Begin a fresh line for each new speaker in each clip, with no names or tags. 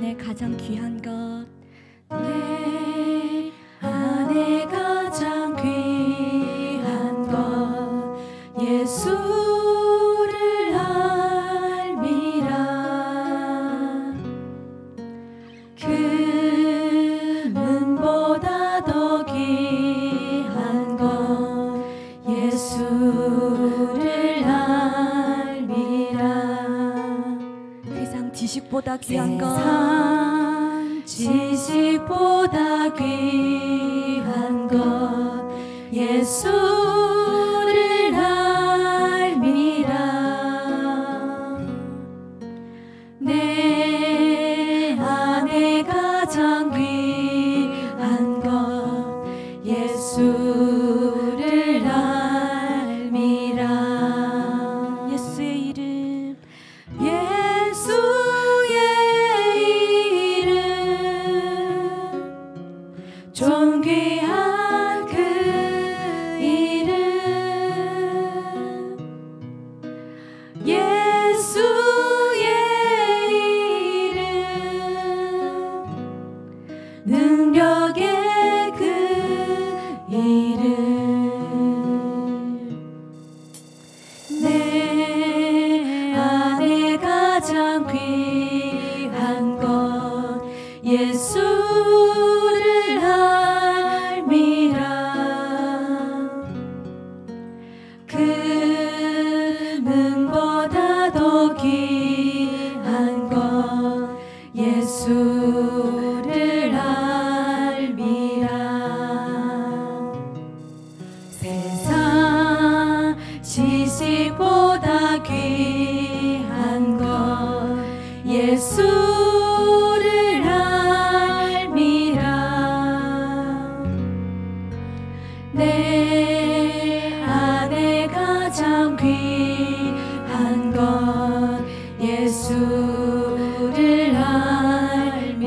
안에 가장 귀한 것,
내 안에 가장 귀한 것 예수를 알미라. 금은보다 더 귀한 것 예수를 알미라.
세상 지식보다 귀한 것,
세상 지식보다 귀한 것 예수를 알미라. 내 안에 가장 귀한 것 예수를 알미라.
예수의 이름,
예수의 이름 존귀한 그 이름 예수의 이름 능력의 그 이름 내 안에 가장 귀한 것 예수를 알미라. 금은보다 더 귀한 것 예수를 알미라. 세상 지식보다 귀한 것 예수를 알미라. 내 안에 가장 귀한 것 예수를 알미라.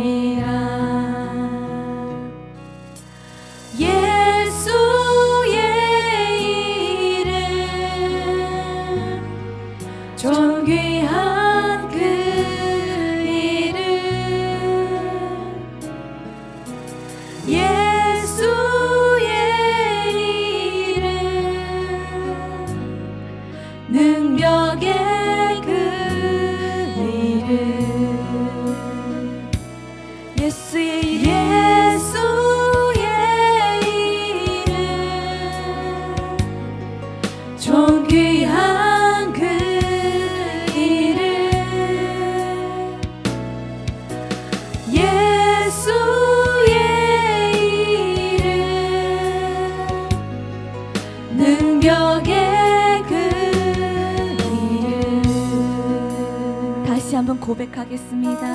예수의 이름 존귀한 그 이름 예수의 이름 능력의 그 이름
예수의 이름,
예수의 이름 존귀한 그 이름 예수의 이름 능력의 그 이름.
다시 한번 고백하겠습니다.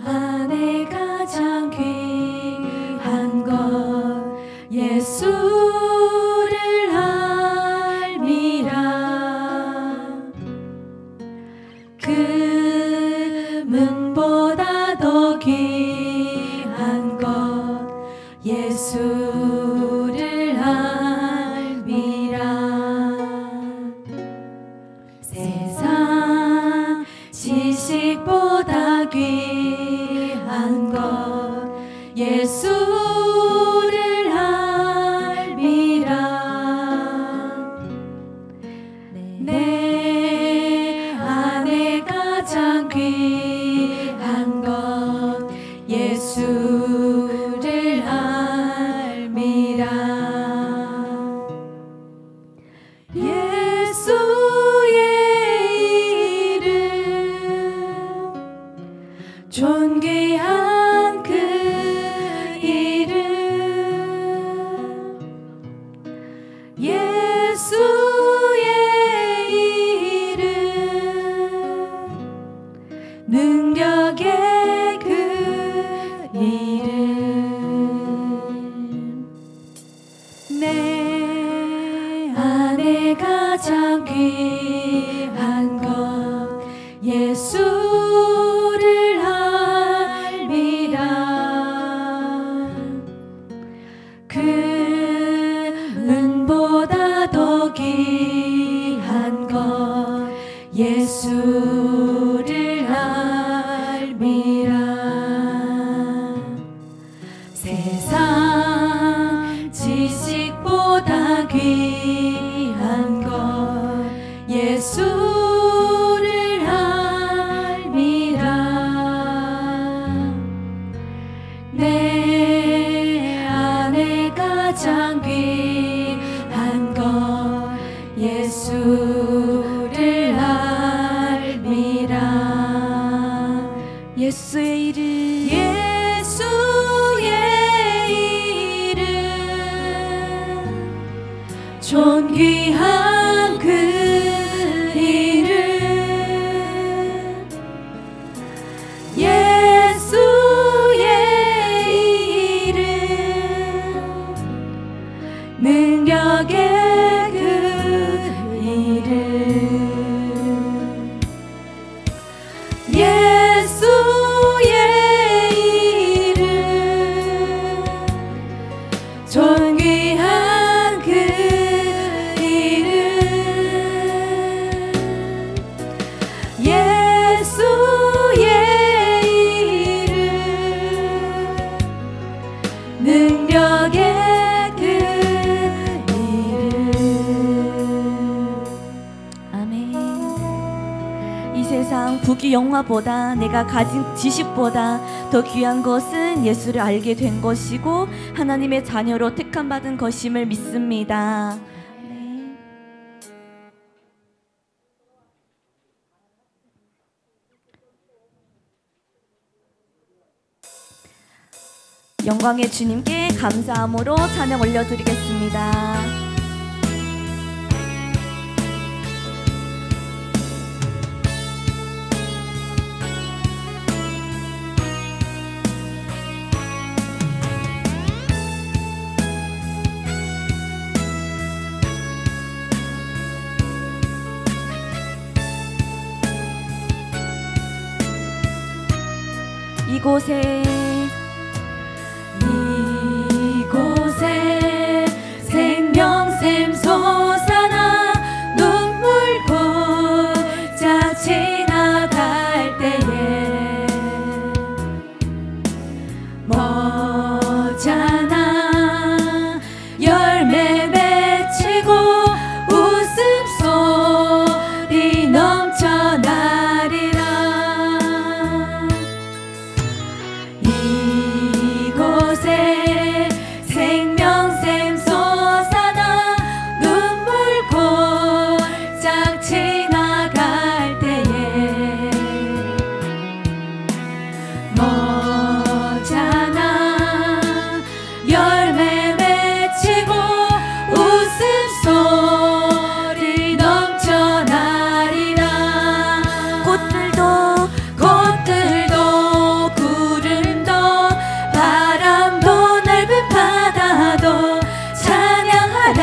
안에 가장 귀한 것 예수를 알미라. 금은보다 더 귀한 것 예수를 알미라. 세상 지식보다 귀한 것 예수를 알미라. 내 안에 가장 귀한 것 예수를 알미라. 예수의 이름 예수를 알미라. 세상 지식보다 귀한 것 예수를 알미라. 내 안에 가장 귀한 것 예수를 알미라.
예수의 이름
존귀한 그 이름 예수의 이름 능력의 그 이름 예수의 이름 존귀한 그 능력의 그 이름.
아멘. 이 세상 부귀 영화보다 내가 가진 지식보다 더 귀한 것은 예수를 알게 된 것이고 하나님의 자녀로 택함받은 것임을 믿습니다. 아멘. 영광의 주님께 감사함으로 찬양 올려드리겠습니다. 이곳에
생명샘 솟아나 눈물고자 지나갈 때에 머잖아 열매 맺히고 웃음소리 넘쳐나리라. 이곳에 생명샘 솟아나 눈물고짝 지나갈 때에 머잖아 열매 맺히고 웃음소리 넘쳐나리라. 꽃들도 구름도 바람도 넓은 바다도 찬양하라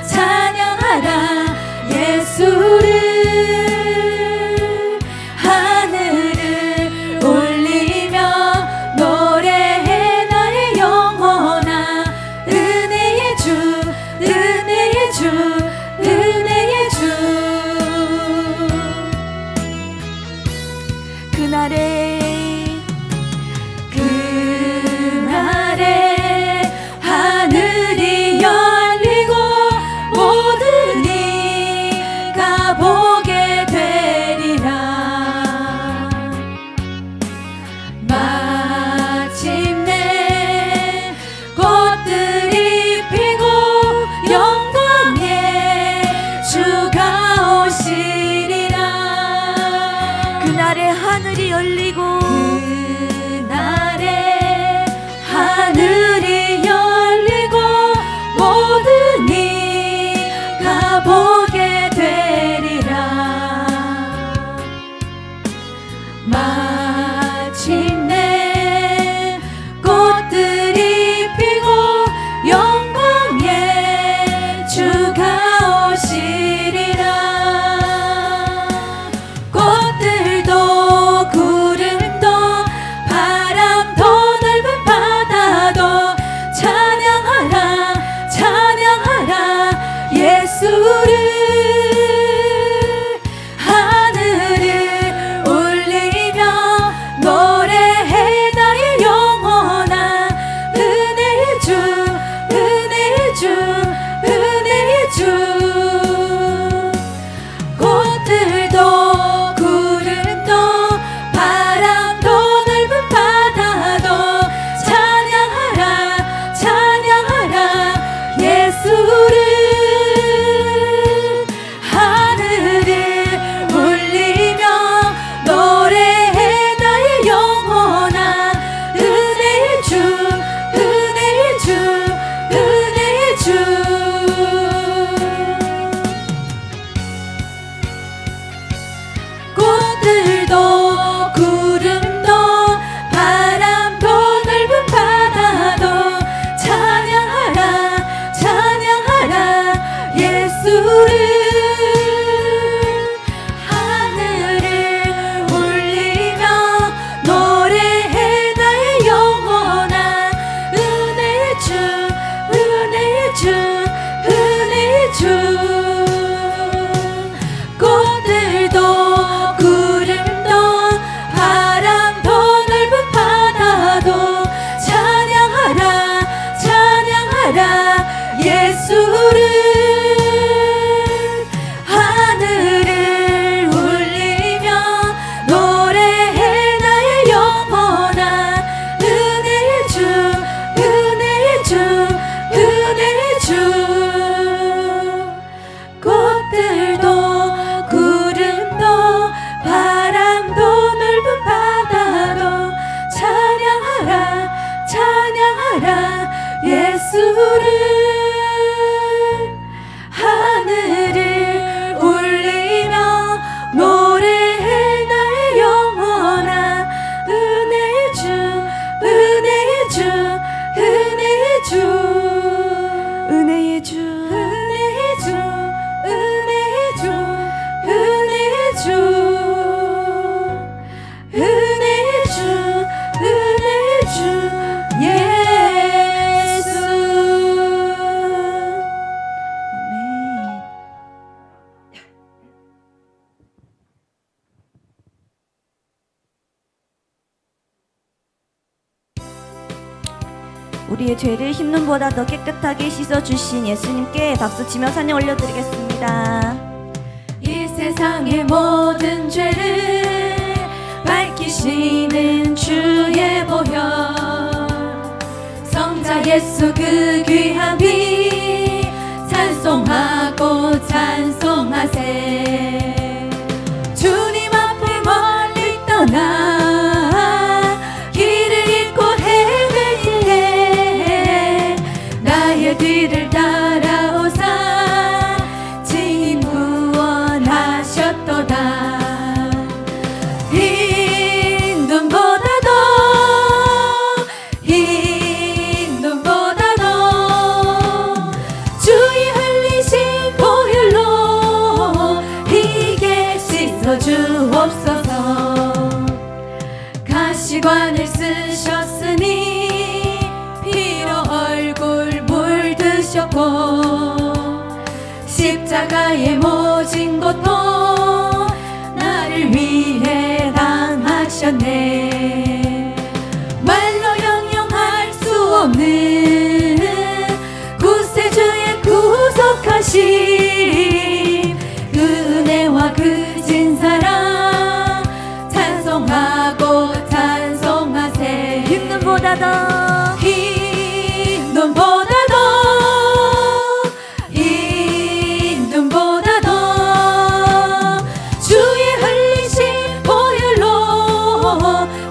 찬양하라 예수를. 하늘을 올리며 노래해 나의 영혼아. 은혜의 주 은혜의 주 은혜의 주. 그날에 하늘이 열리고 모든 이가 보게 되리라. 마침내 꽃들이 피고 영광의 주가 오시리라.
그날에 하늘이 열리고
그날에 하늘이 열리고 모든 이가 보게 되리라. 마침내 꽃들이 피고 영광의 주가 오시리라. 꽃들도 구름도 하늘을 울리며 노래해 나의 영혼아. 은혜의 주 은혜의 주 은혜의 주
은혜의 주
은혜의 주 은혜의 주 은혜의 주 은혜의 주 은혜의 주 예수.
아멘. 우리의 죄를 흰눈보다 더 깨끗하게 씻어주신 예수님께 박수치며 찬양 올려드리겠습니다.
이 세상의 모든 죄를 밝히시는 주의 보혈, 성자 예수 그 귀한 피 찬송하고 찬송하세. 주님 앞을 멀리 떠나 길을 잃고 헤맬 때에 나의 뒤를 따라오사 진 구원하셨도다. 흰 눈보다도 흰 눈보다도 주의 흘리신 보혈로 희게 씻어주옵소서. 가시관을 쓰셨으니 피로 얼굴 물드셨고 십자가에 모진 고통 나를 위해 당하셨네. 말로 형용할 수 없는 구세주의 구속하심, 그 은혜와 그 진 사랑 찬송하고 찬송하세.
흰 눈보다도
흰 눈보다도 흰 눈보다도 주의 흘리신 보혈로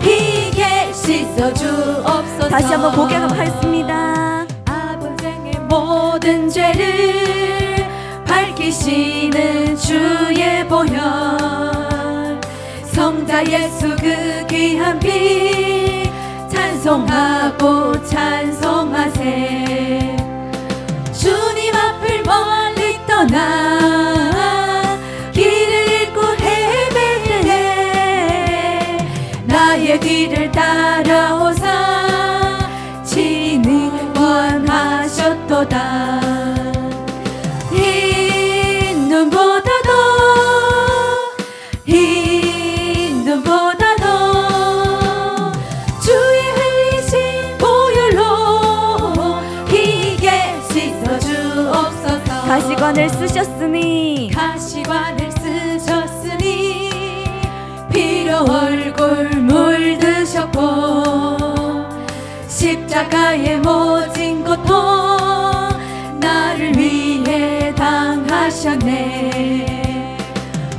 희게 씻어주옵소서.
다시 한번 고백하겠습니다.
아버지의 모든 죄를 밝히시는 주의 보혈, 성자 예수 그 귀한 피 찬송하고 찬송하세. 주님 앞을 멀리 떠나 길을 잃고 헤맬 때에 나의 뒤를 따라오사 진을 구원하셨도다. 흰 눈보다도 흰 눈보다도 주의 흘리신 보혈로 희게 씻어주옵소서.
가시관을 쓰셨으니
가시관을 쓰셨으니 피로 얼굴 물드셨고 십자가에 모진 고통 나를 위해 당하셨네.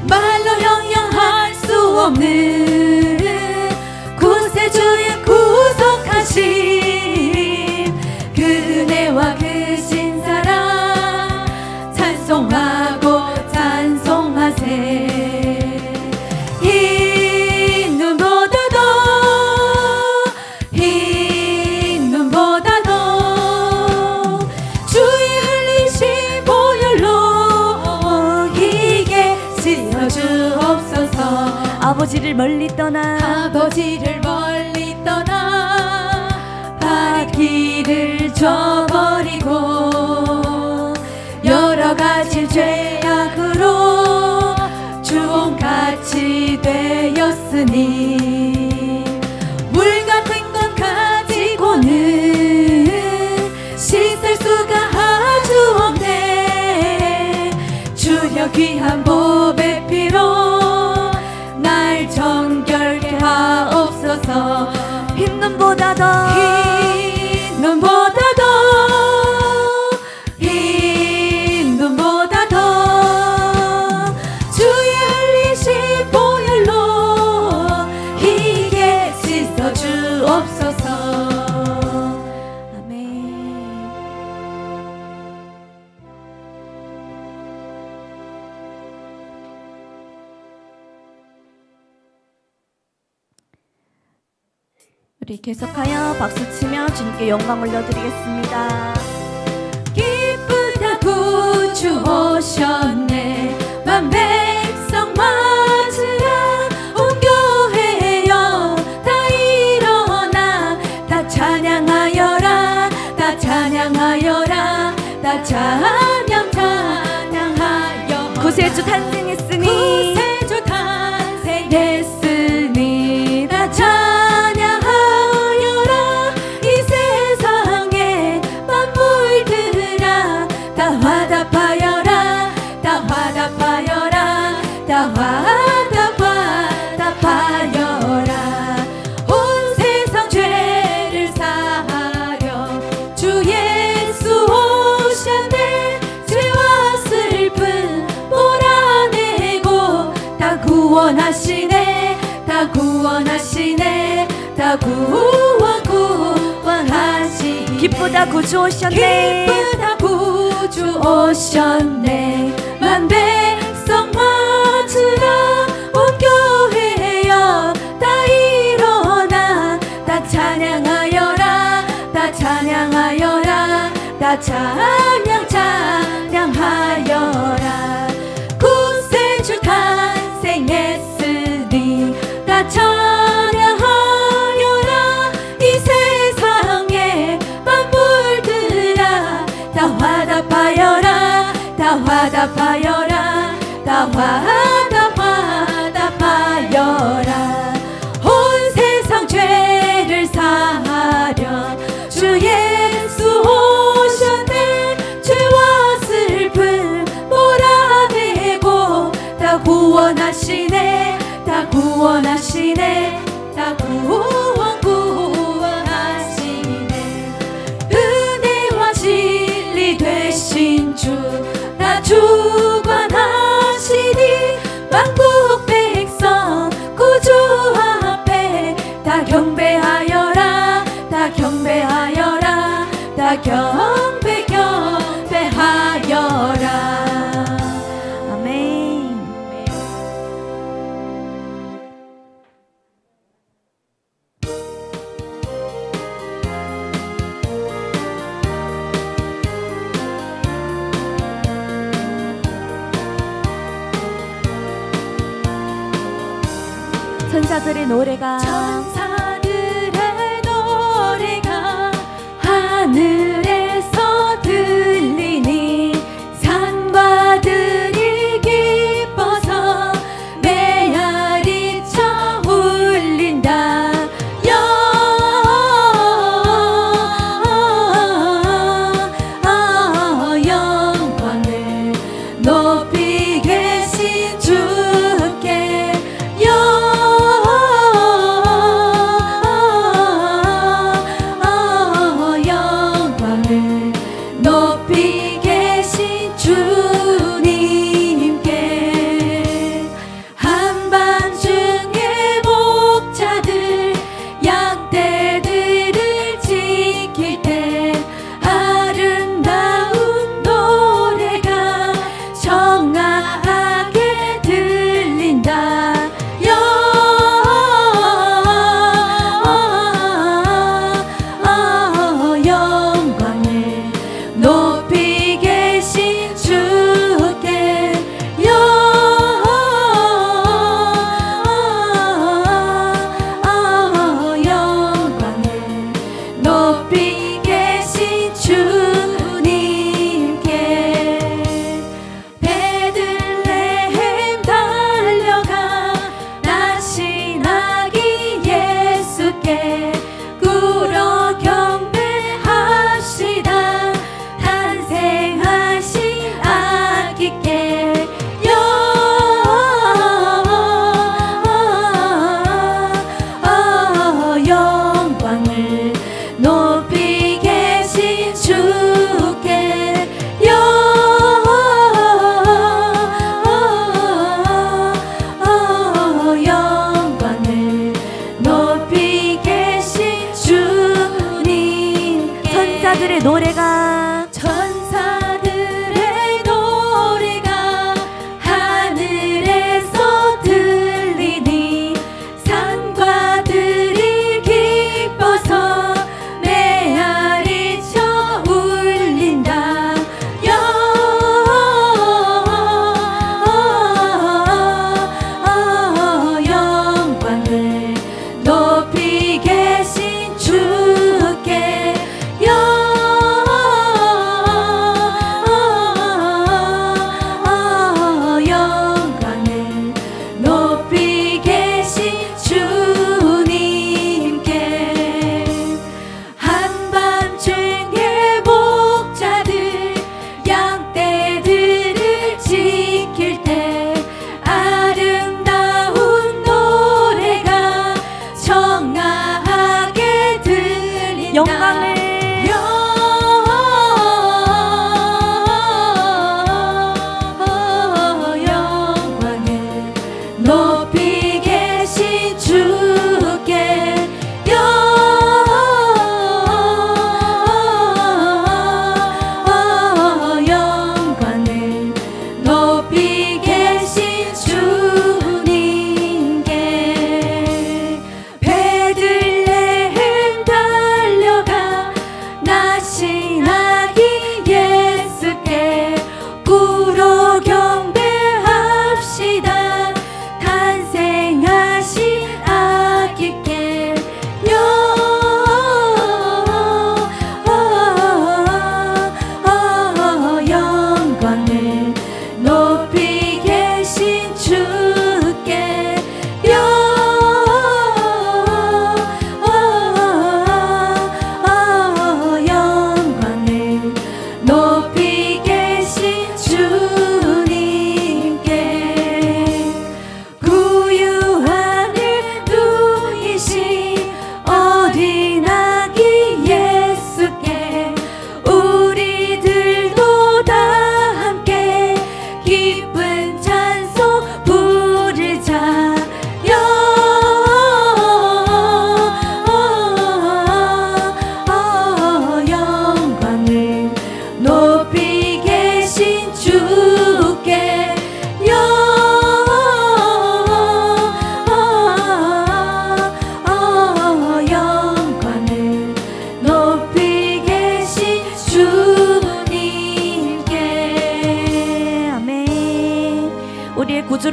말로 형용할 수 없는 구세주의 구속하심, 그 은혜와 그 신사랑 찬송하고 찬송하세. 흰 눈보다도 흰 눈보다도 주의 흘리신 보혈로 희게 씻어주옵소서.
아버지를 멀리 떠나
아버지를 멀리 떠나 바퀴를 저버리고 여러 가지 죄악으로 주홍같이 되었으니 물 같은 것 가지고는 씻을 수가 아주 없네. 주여 귀한 보배 피로 날 정결케 하옵소서.
흰 눈보다도
흰 눈보다도 흰 눈보다도 주의 흘리신 보혈로 희게 씻어주옵소서.
아멘. 우리 계속하여 박수치며 주님께 영광 올려드리겠습니다.
기쁘다 구주 오셨네 만 백성 맞으라 온 교회여 다 일어나 다 찬양하여라 다 찬양하여라 다 찬양하여
구세주 탄생했으니
구세주 탄생했으니 다 찬양하여라 이 세상에 만물들아 다 화답하여라 다 화답하여라 다 화답하여라 온 세상 죄를 사하려 주 예수 오셨네 죄와 슬픔 몰아내고 다 구원하시네 다 구원하시네 다 구원하시네
기쁘다 구주 오셨네
기쁘다 구주 오셨네 만 백성 맞으라 온 교회여 다 일어나 다 찬양하여라 다 찬양하여라 다 찬양하여라 구세주 탄생했으니 다 찬양하여라 이 세상에 만물들아 다 화답하여라 다 화답하여라 다 화답하여라 온 세상 죄를 사하려 주 예수 오셨네 죄와 슬픔 몰아내고 다 구원하시네 다 구원하시네 다 구원하시네 은혜와 진리 되신 주 다 주관하시니 만국 백성 구주 앞에 다 경배하여라 다 경배하여라 다 경배하여라
아멘. 천사들의 노래가
천사들의 노래가 하늘에서 들리니 산과 들이 기뻐서 메아리쳐 울린다 영광을 높이 계신 주께 영광을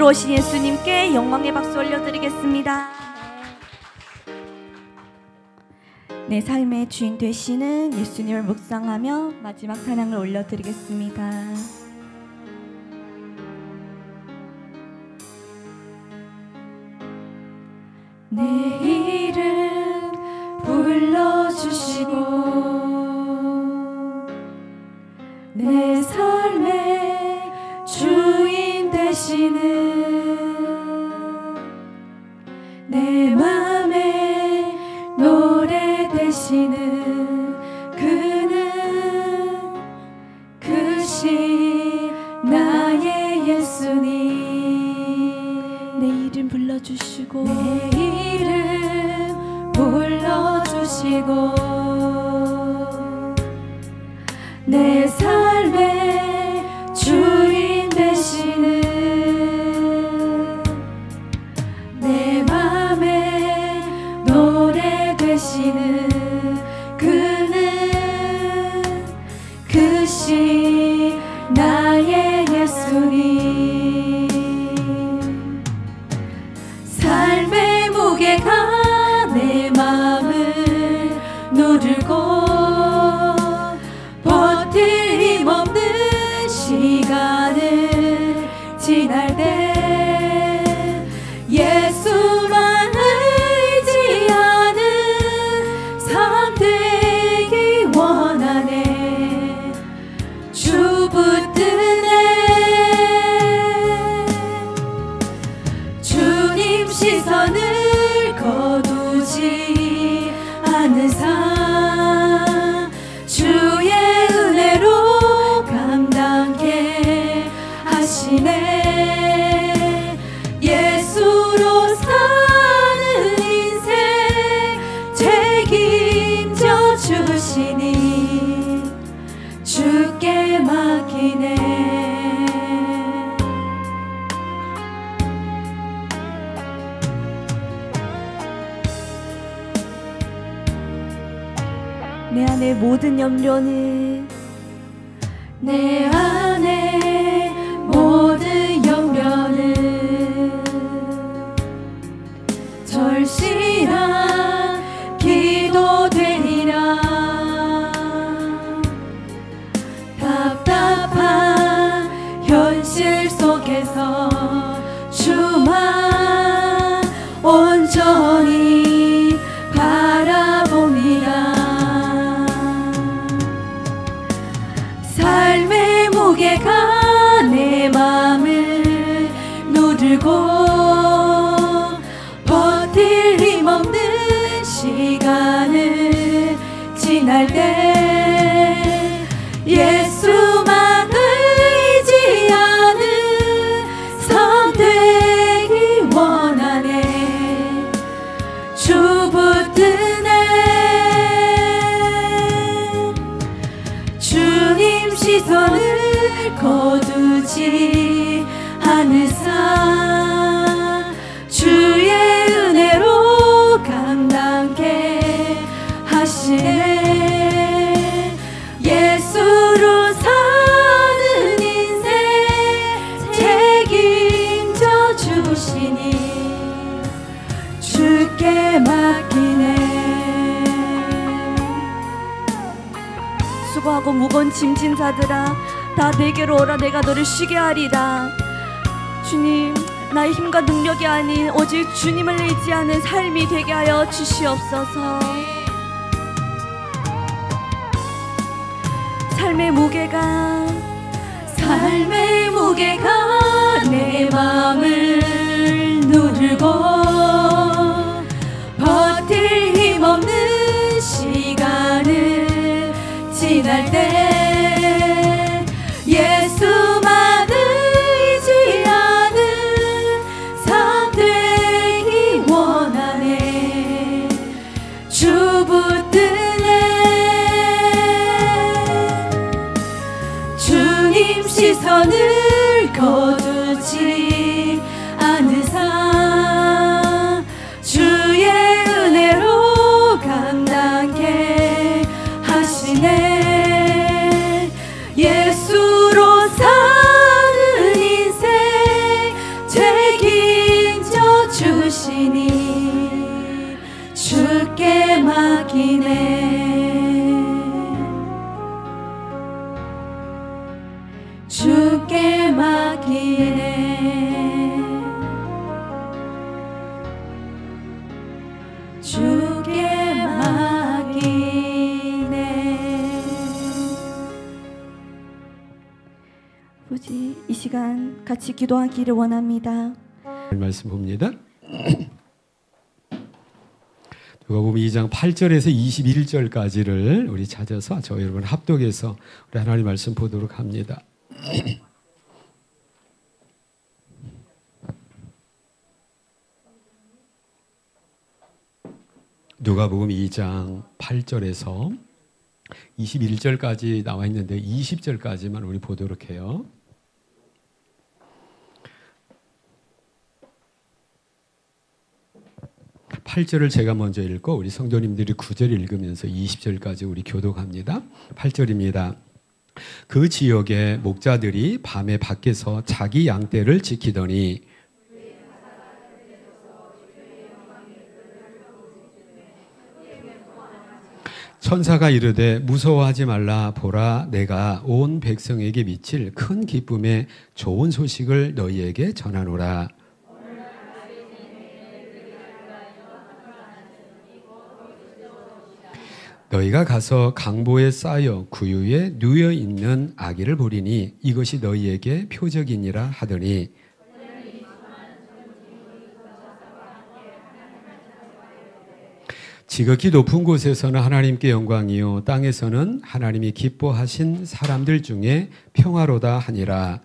이루어 오신 예수님께 영광의 박수 올려드리겠습니다. 내 삶의 주인 되시는 예수님을 묵상하며 마지막 찬양을 올려드리겠습니다.
내 이름 불러주시고 내 삶의 주인 되시는 내 맘에 노래 되시는 그는 그시 나의 예수님.
내 이름 불러주시고
내 이름 불러주시고 내 삶의 주인 되시는 내 맘에 노래 되시는 그는 그시 나의 예수님. 삶의 무게가 내 마음을 누르고 버틸 힘없는 시간을 지날 때 예수만 의지하는 삶 되기 원하네. 주 붙드네. 주님 시선을 거두지 않는 삶 주의 은혜로 감당케 하시네. 예수로 사는 인생 책임져 주시니 주께 맡기네.
내 안의 모든 염려는
내 안에 모든 염려는 절실한 기도 되리라. 답답한 현실 속에서 주만 온전히 바라봅니다. 삶의 무게가 내 맘을 누르고 버틸 힘없는 시간을 지날 때 예수만 의지하는 삶 되기 원하네. 주 붙드네. 주님 시선을 거두지 않는 삶 주의 은혜로 감당케 하시네. 예수로 사는 인생 책임져 주시니 주께 맡기네.
수고하고 무거운 짐진 자들아 다 내게로 오라. 내가 너를 쉬게 하리라. 주님, 나의 힘과 능력이 아닌 오직 주님을 의지하는 삶이 되게 하여 주시옵소서. 삶의 무게가
내 마음을 누르고 버틸 힘없는 시간을 지날 때 예수만 의지하는 삶 되기 원하네. 주 붙드네. 주님 시선을 거두지 않는 삶 주의 은혜로 감당케 하시네. 주께 맡기네. 주께 맡기네. 주께 맡기네.
아버지, 이 시간 같이 기도하기를 원합니다.
말씀 봅니다. 누가복음 2장 8절에서 21절까지를 우리 찾아서 저 여러분 합독해서 우리 하나님 말씀 보도록 합니다. 누가복음 2장 8절에서 21절까지 나와 있는데 20절까지만 우리 보도록 해요. 팔 절을 제가 먼저 읽고 우리 성도님들이 9절 읽으면서 20절까지 우리 교독합니다. 8절입니다. 그 지역의 목자들이 밤에 밖에서 자기 양떼를 지키더니 천사가 이르되 무서워하지 말라. 보라, 내가 온 백성에게 미칠 큰 기쁨의 좋은 소식을 너희에게 전하노라. 너희가 가서 강보에 쌓여 구유에 누워 있는 아기를 보리니 이것이 너희에게 표적이니라 하더니 지극히 높은 곳에서는 하나님께 영광이요 땅에서는 하나님이 기뻐하신 사람들 중에 평화로다 하니라.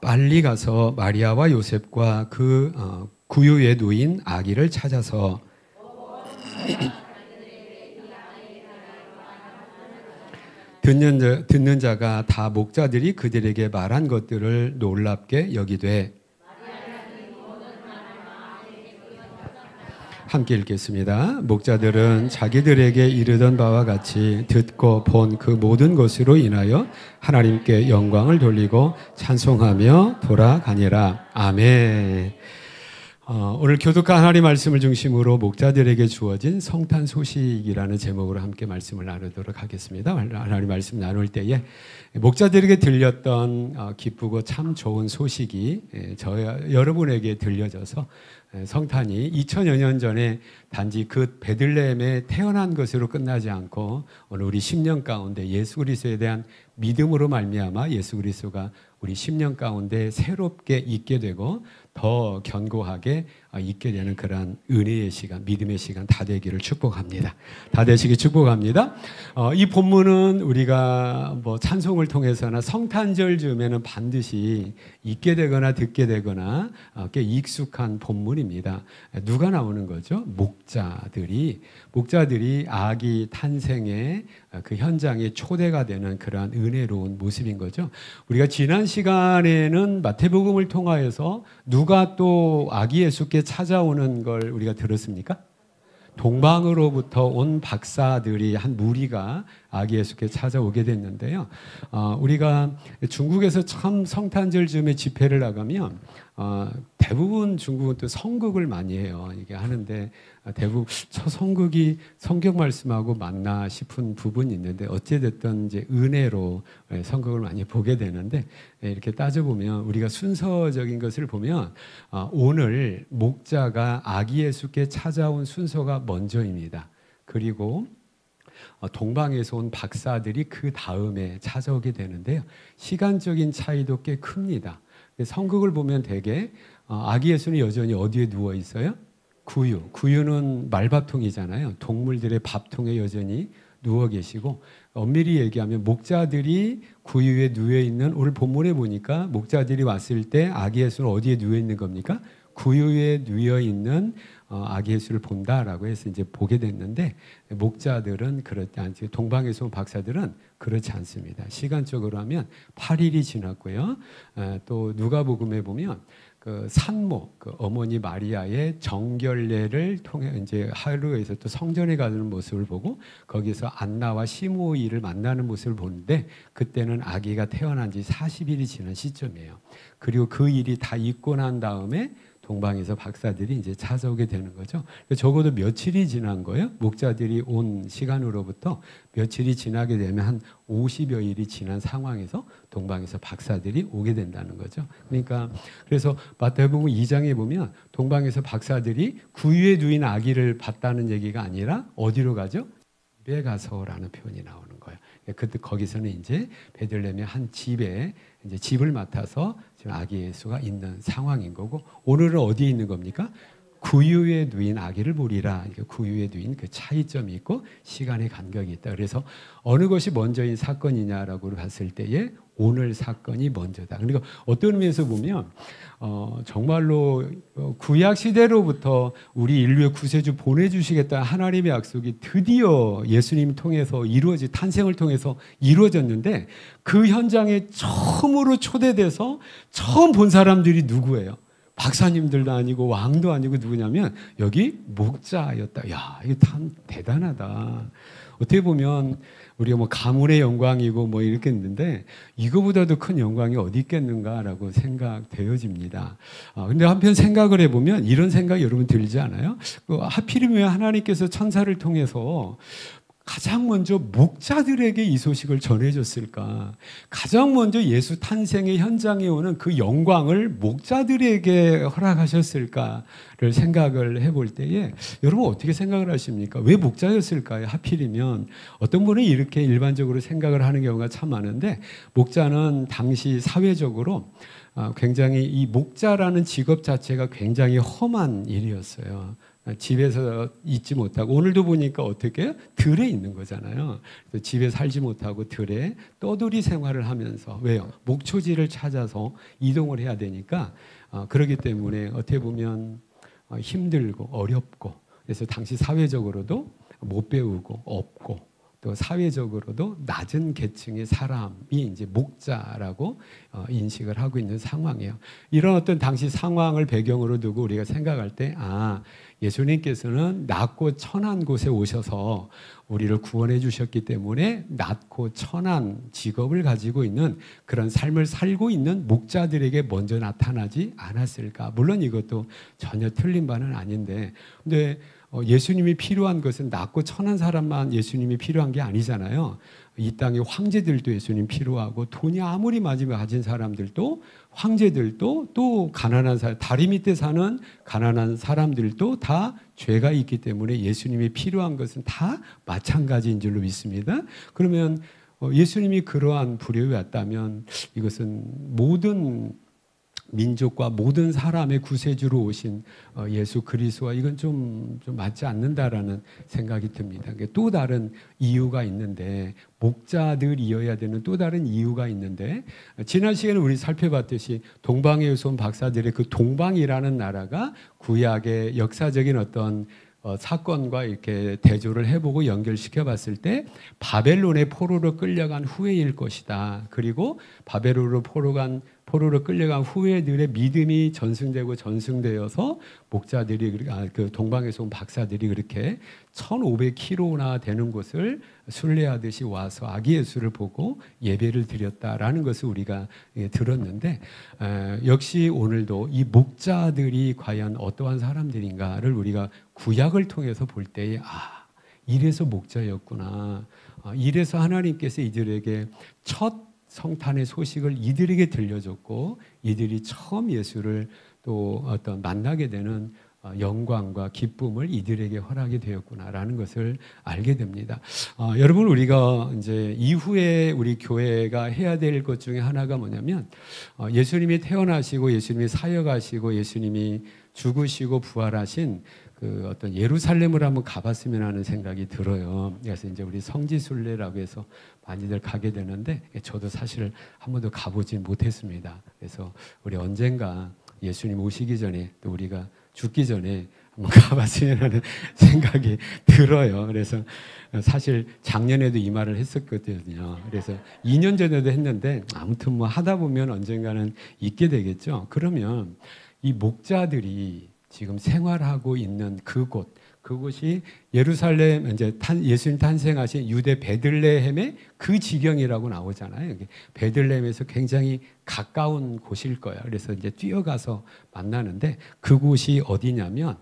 빨리 가서 마리아와 요셉과 그 구유에 누인 아기를 찾아서 듣는 자가 다 목자들이 그들에게 말한 것들을 놀랍게 여기되 함께 읽겠습니다. 목자들은 자기들에게 이르던 바와 같이 듣고 본 그 모든 것으로 인하여 하나님께 영광을 돌리고 찬송하며 돌아가니라. 아멘. 오늘 교독과 하나님 말씀을 중심으로 목자들에게 주어진 성탄 소식이라는 제목으로 함께 말씀을 나누도록 하겠습니다. 하나님 말씀 나눌 때에 목자들에게 들렸던 기쁘고 참 좋은 소식이 여러분에게 들려져서 성탄이 2000여 년 전에 단지 그 베들레헴에 태어난 것으로 끝나지 않고 오늘 우리 10년 가운데 예수 그리스도에 대한 믿음으로 말미암아 예수 그리스도가 우리 10년 가운데 새롭게 있게 되고 더 견고하게 있게 되는 그러한 은혜의 시간, 믿음의 시간 다 되기를 축복합니다. 다 되시기 축복합니다. 이 본문은 우리가 찬송을 통해서나 성탄절 즈음에는 반드시 읽게 되거나 듣게 되거나 꽤 익숙한 본문입니다. 누가 나오는 거죠? 목자들이 아기 탄생의 그 현장에 초대가 되는 그러한 은혜로운 모습인 거죠. 우리가 지난 시간에는 마태복음을 통하여서 누가 또 아기 예수께 찾아오는 걸 우리가 들었습니까? 동방으로부터 온 박사들이 한 무리가 아기 예수께 찾아오게 됐는데요. 우리가 중국에서 참 성탄절 즈음에 집회를 나가면 대부분 중국은 또 성극을 많이 해요. 이게 하는데 대부분 저 성극이 성경 말씀하고 맞나 싶은 부분이 있는데 어찌됐든 이제 은혜로 성극을 많이 보게 되는데 이렇게 따져보면 우리가 순서적인 것을 보면 오늘 목자가 아기 예수께 찾아온 순서가 먼저입니다. 그리고 동방에서 온 박사들이 그 다음에 찾아오게 되는데요. 시간적인 차이도 꽤 큽니다. 성극을 보면 대개 아기 예수는 여전히 어디에 누워 있어요? 구유는 말밥통이잖아요. 동물들의 밥통에 여전히 누워 계시고 엄밀히 얘기하면 목자들이 구유에 누워 있는 오늘 본문에 보니까 목자들이 왔을 때 아기 예수는 어디에 누워 있는 겁니까? 구유에 누워 있는 아기 예수를 본다라고 해서 이제 보게 됐는데 목자들은 그렇지 않지 동방에서 온 박사들은 그렇지 않습니다. 시간적으로 하면 8일이 지났고요. 또 누가복음에 보면 그 산모, 그 어머니 마리아의 정결례를 통해 이제 하루에서 또 성전에 가는 모습을 보고 거기서 안나와 시므이를 만나는 모습을 보는데 그때는 아기가 태어난 지 40일이 지난 시점이에요. 그리고 그 일이 다 있고 난 다음에 동방에서 박사들이 이제 찾아오게 되는 거죠. 적어도 며칠이 지난 거예요. 목자들이 온 시간으로부터 며칠이 지나게 되면 한 50여 일이 지난 상황에서 동방에서 박사들이 오게 된다는 거죠. 그러니까 그래서 마태복음 2장에 보면 동방에서 박사들이 구유에 누인 아기를 봤다는 얘기가 아니라 어디로 가죠? 집에 가서라는 표현이 나오는 거예요. 그때 거기서는 이제 베들레헴의 한 집에 이제 집을 맡아서 지금 아기 예수가 있는 상황인 거고, 오늘은 어디에 있는 겁니까? 구유에 누인 아기를 보리라. 구유에 누인 그 차이점이 있고 시간의 간격이 있다. 그래서 어느 것이 먼저인 사건이냐라고 봤을 때에 오늘 사건이 먼저다. 그러니까 어떤 의미에서 보면 정말로 구약 시대로부터 우리 인류의 구세주 보내주시겠다는 하나님의 약속이 드디어 예수님 통해서 탄생을 통해서 이루어졌는데, 그 현장에 처음으로 초대돼서 처음 본 사람들이 누구예요? 박사님들도 아니고 왕도 아니고 누구냐면 여기 목자였다. 야, 이거 참 대단하다. 어떻게 보면 우리가 뭐 가문의 영광이고 뭐 이렇게 했는데 이거보다도 큰 영광이 어디 있겠는가라고 생각되어집니다. 근데 한편 생각을 해보면 이런 생각이 여러분 들지 않아요? 하필이면 하나님께서 천사를 통해서 가장 먼저 목자들에게 이 소식을 전해줬을까? 가장 먼저 예수 탄생의 현장에 오는 그 영광을 목자들에게 허락하셨을까를 생각을 해볼 때에 여러분 어떻게 생각을 하십니까? 왜 목자였을까요? 하필이면 어떤 분은 이렇게 일반적으로 생각을 하는 경우가 참 많은데, 목자는 당시 사회적으로 굉장히 이 목자라는 직업 자체가 굉장히 험한 일이었어요. 집에서 있지 못하고, 오늘도 보니까 어떻게 들에 있는 거잖아요. 집에 살지 못하고 들에 떠돌이 생활을 하면서, 왜요? 목초지를 찾아서 이동을 해야 되니까 그렇기 때문에 어떻게 보면 힘들고 어렵고, 그래서 당시 사회적으로도 못 배우고 없고 또 사회적으로도 낮은 계층의 사람이 이제 목자라고 인식을 하고 있는 상황이에요. 이런 어떤 당시 상황을 배경으로 두고 우리가 생각할 때, 예수님께서는 낮고 천한 곳에 오셔서 우리를 구원해 주셨기 때문에 낮고 천한 직업을 가지고 있는 그런 삶을 살고 있는 목자들에게 먼저 나타나지 않았을까? 물론 이것도 전혀 틀린 바는 아닌데, 근데 예수님이 필요한 것은 낮고 천한 사람만 예수님이 필요한 게 아니잖아요. 이 땅의 황제들도 예수님 필요하고, 돈이 아무리 많이 가진 사람들도, 황제들도, 또 가난한 사람, 다리 밑에 사는 가난한 사람들도 다 죄가 있기 때문에 예수님이 필요한 것은 다 마찬가지인 줄로 믿습니다. 그러면 예수님이 그러한 부류에 왔다면 이것은 모든 민족과 모든 사람의 구세주로 오신 예수 그리스도와 이건 좀 맞지 않는다라는 생각이 듭니다. 또 다른 이유가 있는데, 목자들이어야 되는 또 다른 이유가 있는데, 지난 시간에 우리 살펴봤듯이 동방에서 온 박사들의 그 동방이라는 나라가 구약의 역사적인 어떤 사건과 이렇게 대조를 해보고 연결시켜 봤을 때 바벨론의 포로로 끌려간 후에일 것이다. 그리고 바벨론으로 포로로 끌려간 후에들의 믿음이 전승되어서 목자들이, 그 동방에서 온 박사들이 그렇게 1500km나 되는 곳을 순례하듯이 와서 아기 예수를 보고 예배를 드렸다라는 것을 우리가 들었는데, 역시 오늘도 이 목자들이 과연 어떠한 사람들인가를 우리가 구약을 통해서 볼 때에 이래서 목자였구나. 이래서 하나님께서 이들에게 첫 성탄의 소식을 이들에게 들려줬고, 이들이 처음 예수를 또 어떤 만나게 되는 영광과 기쁨을 이들에게 허락이 되었구나라는 것을 알게 됩니다. 여러분, 우리가 이제 이후에 우리 교회가 해야 될 것 중에 하나가 뭐냐면, 예수님이 태어나시고 예수님이 사역하시고 예수님이 죽으시고 부활하신 그 어떤 예루살렘을 한번 가봤으면 하는 생각이 들어요. 그래서 이제 우리 성지순례라고 해서 많이들 가게 되는데, 저도 사실 한 번도 가보진 못했습니다. 그래서 우리 언젠가 예수님 오시기 전에, 또 우리가 죽기 전에 한번 가봤으면 하는 생각이 들어요. 그래서 사실 작년에도 이 말을 했었거든요. 그래서 2년 전에도 했는데, 아무튼 뭐 하다 보면 언젠가는 있게 되겠죠. 그러면 이 목자들이 지금 생활하고 있는 그곳이 예루살렘 이제 예수님 탄생하신 유대 베들레헴의 그 지경이라고 나오잖아요. 베들레헴에서 굉장히 가까운 곳일 거야. 그래서 이제 뛰어가서 만나는데 그곳이 어디냐면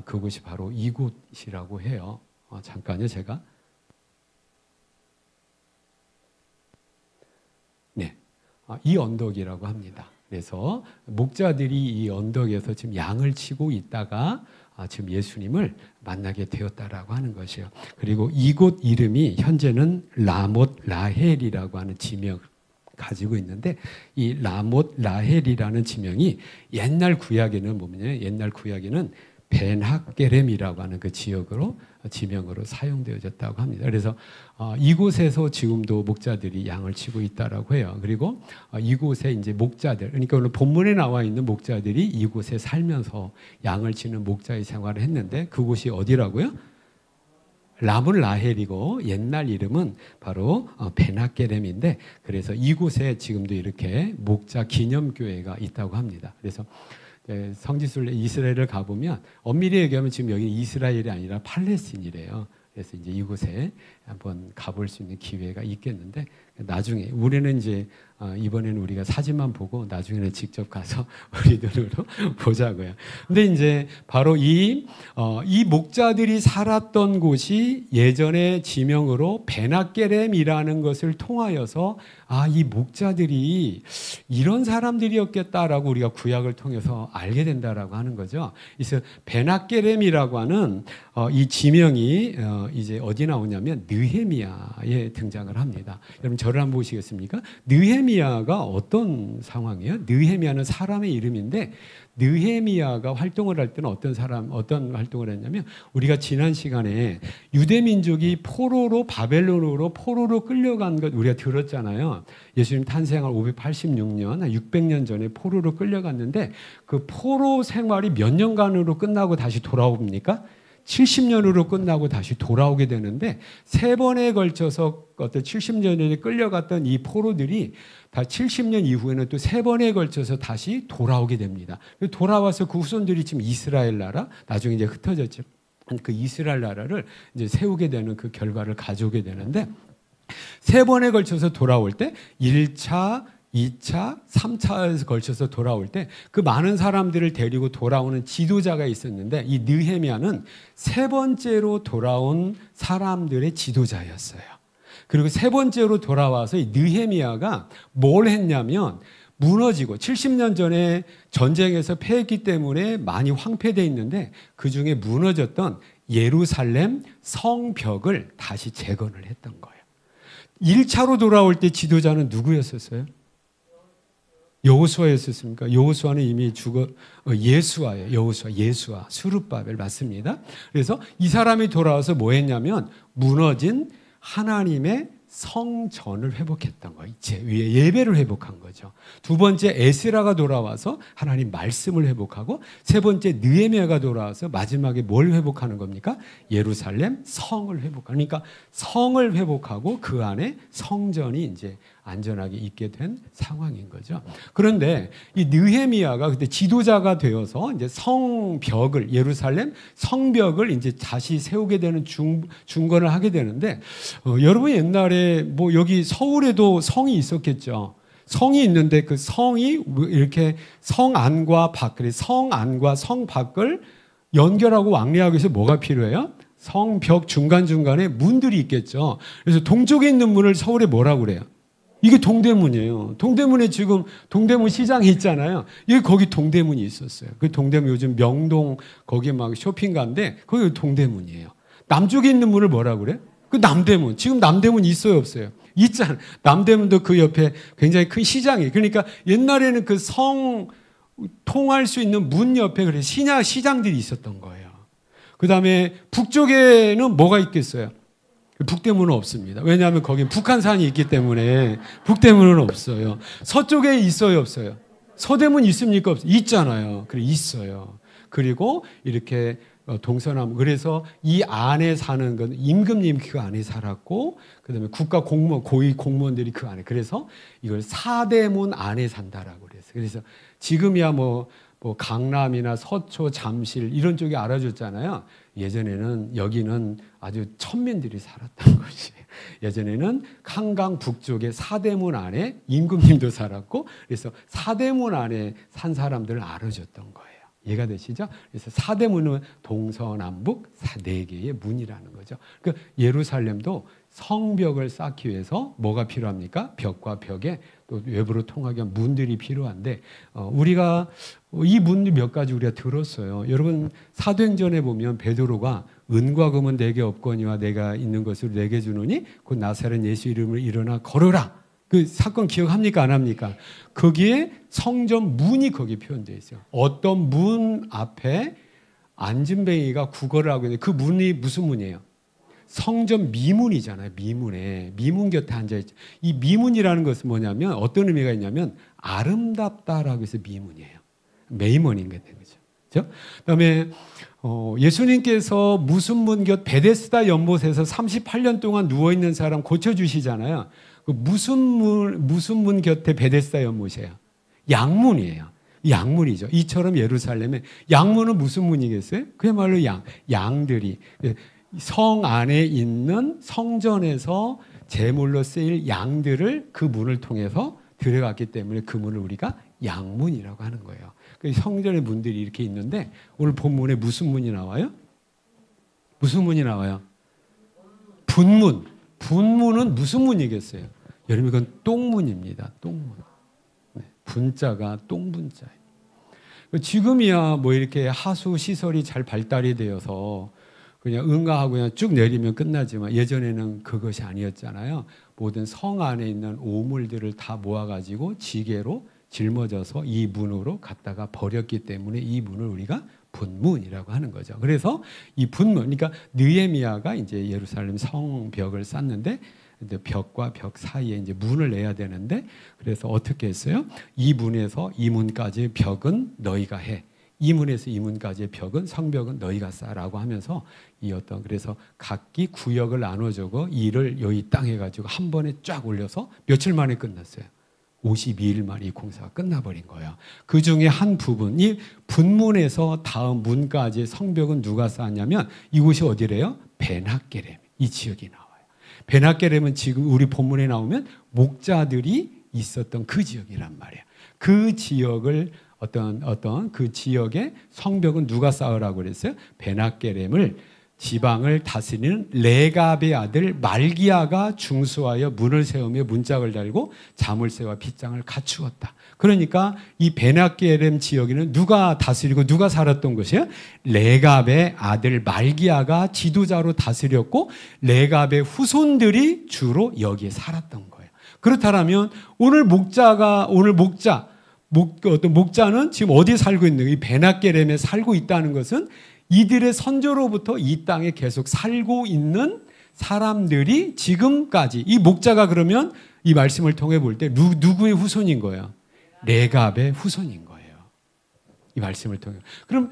그곳이 바로 이곳이라고 해요. 잠깐요, 제가. 네, 이 언덕이라고 합니다. 그래서 목자들이 이 언덕에서 지금 양을 치고 있다가 지금 예수님을 만나게 되었다라고 하는 것이에요. 그리고 이곳 이름이 현재는 라못 라헬이라고 하는 지명을 가지고 있는데 이 라못 라헬이라는 지명이 옛날 구약에는 뭐냐면 옛날 구약에는 벤학게렘이라고 하는 그 지명으로 사용되어졌다고 합니다. 그래서 이곳에서 지금도 목자들이 양을 치고 있다라고 해요. 그리고 이곳에 이제 목자들, 그러니까 오늘 본문에 나와 있는 목자들이 이곳에 살면서 양을 치는 목자의 생활을 했는데 그곳이 어디라고요? 라물 라헬이고 옛날 이름은 바로 벤학게렘인데 그래서 이곳에 지금도 이렇게 목자 기념교회가 있다고 합니다. 그래서 성지순례 이스라엘을 가보면 엄밀히 얘기하면 지금 여기 이스라엘이 아니라 팔레스틴이래요. 그래서 이제 이곳에 한번 가볼 수 있는 기회가 있겠는데 나중에 우리는 이제 이번에는 우리가 사진만 보고 나중에는 직접 가서 우리 눈으로 보자고요. 근데 이제 바로 이 목자들이 살았던 곳이 예전의 지명으로 베나게렘이라는 것을 통하여서 이 목자들이 이런 사람들이었겠다라고 우리가 구약을 통해서 알게 된다라고 하는 거죠. 그래서 베나게렘이라고 하는 이 지명이 이제 어디 나오냐면 느헤미야에 등장을 합니다. 여러분 저를 한번 보시겠습니까? 느헤미야가 어떤 상황이에요? 느헤미야는 사람의 이름인데 느헤미야가 활동을 할 때는 어떤 활동을 했냐면 우리가 지난 시간에 유대 민족이 바벨론으로 포로로 끌려간 것 우리가 들었잖아요. 예수님 탄생할 586년, 600년 전에 포로로 끌려갔는데 그 포로 생활이 몇 년간으로 끝나고 다시 돌아옵니까? 70년으로 끝나고 다시 돌아오게 되는데 세 번에 걸쳐서 어떤 70년에 끌려갔던 이 포로들이 다 70년 이후에는 또 세 번에 걸쳐서 다시 돌아오게 됩니다. 돌아와서 그 후손들이 지금 이스라엘 나라, 나중에 이제 흩어졌죠. 그 이스라엘 나라를 이제 세우게 되는 그 결과를 가져오게 되는데 세 번에 걸쳐서 돌아올 때 1차, 2차, 3차에서 걸쳐서 돌아올 때 그 많은 사람들을 데리고 돌아오는 지도자가 있었는데 이 느헤미야는 세 번째로 돌아온 사람들의 지도자였어요. 그리고 세 번째로 돌아와서 이 느헤미야가 뭘 했냐면 무너지고 70년 전에 전쟁에서 패했기 때문에 많이 황폐되어 있는데 그중에 무너졌던 예루살렘 성벽을 다시 재건을 했던 거예요. 1차로 돌아올 때 지도자는 누구였었어요? 여호수아였었습니까? 여호수아는 이미 예수아예요. 예수아, 수룹바벨 맞습니다. 그래서 이 사람이 돌아와서 뭐 했냐면 무너진 하나님의 성전을 회복했던 거예요. 예배를 회복한 거죠. 두 번째 에스라가 돌아와서 하나님 말씀을 회복하고 세 번째 느헤미야가 돌아와서 마지막에 뭘 회복하는 겁니까? 예루살렘 성을 회복하는. 그러니까 성을 회복하고 그 안에 성전이 이제 안전하게 있게 된 상황인 거죠. 그런데 이 느헤미야가 그때 지도자가 되어서 이제 성벽을 예루살렘 성벽을 이제 다시 세우게 되는 중건을 하게 되는데 여러분 옛날에 뭐 여기 서울에도 성이 있었겠죠. 성이 있는데 그 성이 이렇게 성 안과 밖, 그래서 성 안과 성 밖을 연결하고 왕래하기 위해서 뭐가 필요해요? 성벽 중간중간에 문들이 있겠죠. 그래서 동쪽에 있는 문을 서울에 뭐라고 그래요? 이게 동대문이에요. 동대문에 지금 동대문 시장이 있잖아요. 거기 동대문이 있었어요. 그 동대문 요즘 명동 거기 막 쇼핑가인데 거기 동대문이에요. 남쪽에 있는 문을 뭐라고 그래? 그 남대문. 지금 남대문 있어요, 없어요? 있잖아요. 남대문도 그 옆에 굉장히 큰 시장이. 그러니까 옛날에는 그 성 통할 수 있는 문 옆에 그래 시장들이 있었던 거예요. 그 다음에 북쪽에는 뭐가 있겠어요? 북대문은 없습니다. 왜냐하면 거기 북한산이 있기 때문에 북대문은 없어요. 서쪽에 있어요, 없어요? 서대문 있습니까? 없어요? 있잖아요. 그래 있어요. 그리고 이렇게 동서남. 그래서 이 안에 사는 건 임금님 그 안에 살았고, 그다음에 국가 공무원, 고위 공무원들이 그 안에. 그래서 이걸 사대문 안에 산다라고 그랬어요. 그래서 지금이야 뭐 강남이나 서초, 잠실 이런 쪽이 알아줬잖아요. 예전에는 여기는 아주 천민들이 살았던 곳이에요. 예전에는 한강 북쪽에 사대문 안에 임금님도 살았고, 그래서 사대문 안에 산 사람들을 알아줬던 거예요. 이해가 되시죠? 그래서 사대문은 동서남북 네 개의 문이라는 거죠. 그 예루살렘도 성벽을 쌓기 위해서 뭐가 필요합니까? 벽과 벽에 또 외부로 통하기 위한 문들이 필요한데, 우리가 이 문 몇 가지 우리가 들었어요. 여러분 사도행전에 보면 베드로가 은과 금은 내게 없거니와 내가 있는 것으로 내게 주노니 곧 나사렛 예수 이름으로 일어나 걸어라. 그 사건 기억합니까? 안 합니까? 거기에 성전 문이 거기 표현되어 있어요. 어떤 문 앞에 안진뱅이가 구걸을 하고 있는데 그 문이 무슨 문이에요? 성전 미문이잖아요. 미문에. 미문 곁에 앉아있죠. 이 미문이라는 것은 뭐냐면 어떤 의미가 있냐면 아름답다라고 해서 미문이에요. 메이먼인 게 되는 거죠. 그렇죠? 그다음에 예수님께서 무슨 문 곁 베데스다 연못에서 38년 동안 누워있는 사람 고쳐주시잖아요. 그 무슨 문 곁에 베데스다 연못이에요? 양문이에요. 양문이죠. 이처럼 예루살렘에 양문은 무슨 문이겠어요? 그야말로 양들이 성 안에 있는 성전에서 제물로 쓰일 양들을 그 문을 통해서 들어갔기 때문에 그 문을 우리가 양문이라고 하는 거예요. 성전의 문들이 이렇게 있는데 오늘 본문에 무슨 문이 나와요? 무슨 문이 나와요? 분문. 분문은 무슨 문이겠어요? 여러분 이건 똥문입니다. 똥문. 네, 분자가 똥분자예요. 지금이야 뭐 이렇게 하수 시설이 잘 발달이 되어서 그냥 응가하고 그냥 쭉 내리면 끝나지만 예전에는 그것이 아니었잖아요. 모든 성 안에 있는 오물들을 다 모아가지고 지게로 짊어져서 이 문으로 갖다가 버렸기 때문에 이 문을 우리가 분문이라고 하는 거죠. 그래서 이 분문, 그러니까 느헤미야가 이제 예루살렘 성벽을 쌓는데 벽과 벽 사이에 이제 문을 내야 되는데 그래서 어떻게 했어요? 이 문에서 이 문까지 벽은 너희가 해. 이 문에서 이 문까지의 벽은 성벽은 너희가 쌓라고 하면서 이 어떤 그래서 각기 구역을 나눠주고 일을 여기 땅에 가지고 한 번에 쫙 올려서 며칠 만에 끝났어요. 52일 만에 이 공사가 끝나버린 거예요. 그 중에 한 부분이 분문에서 다음 문까지 성벽은 누가 쌓았냐면 이곳이 어디래요? 베낫게렘. 이 지역이 나와요. 베낫게렘은 지금 우리 본문에 나오면 목자들이 있었던 그 지역이란 말이에요. 그 지역을 어떤 그 지역의 성벽은 누가 쌓으라고 그랬어요? 베낫게렘을 지방을 다스리는 레갑의 아들 말기야가 중수하여 문을 세우며 문짝을 달고 자물쇠와 빗장을 갖추었다. 그러니까 이 베낫게렘 지역에는 누가 다스리고 누가 살았던 것이에요? 레갑의 아들 말기야가 지도자로 다스렸고 레갑의 후손들이 주로 여기에 살았던 거예요. 그렇다면 어떤 목자는 지금 어디에 살고 있는 이 베낫게렘에 살고 있다는 것은 이들의 선조로부터 이 땅에 계속 살고 있는 사람들이 지금까지 이 목자가 그러면 이 말씀을 통해 볼 때 누구의 후손인 거예요? 레갑의 후손인 거예요. 이 말씀을 통해. 그럼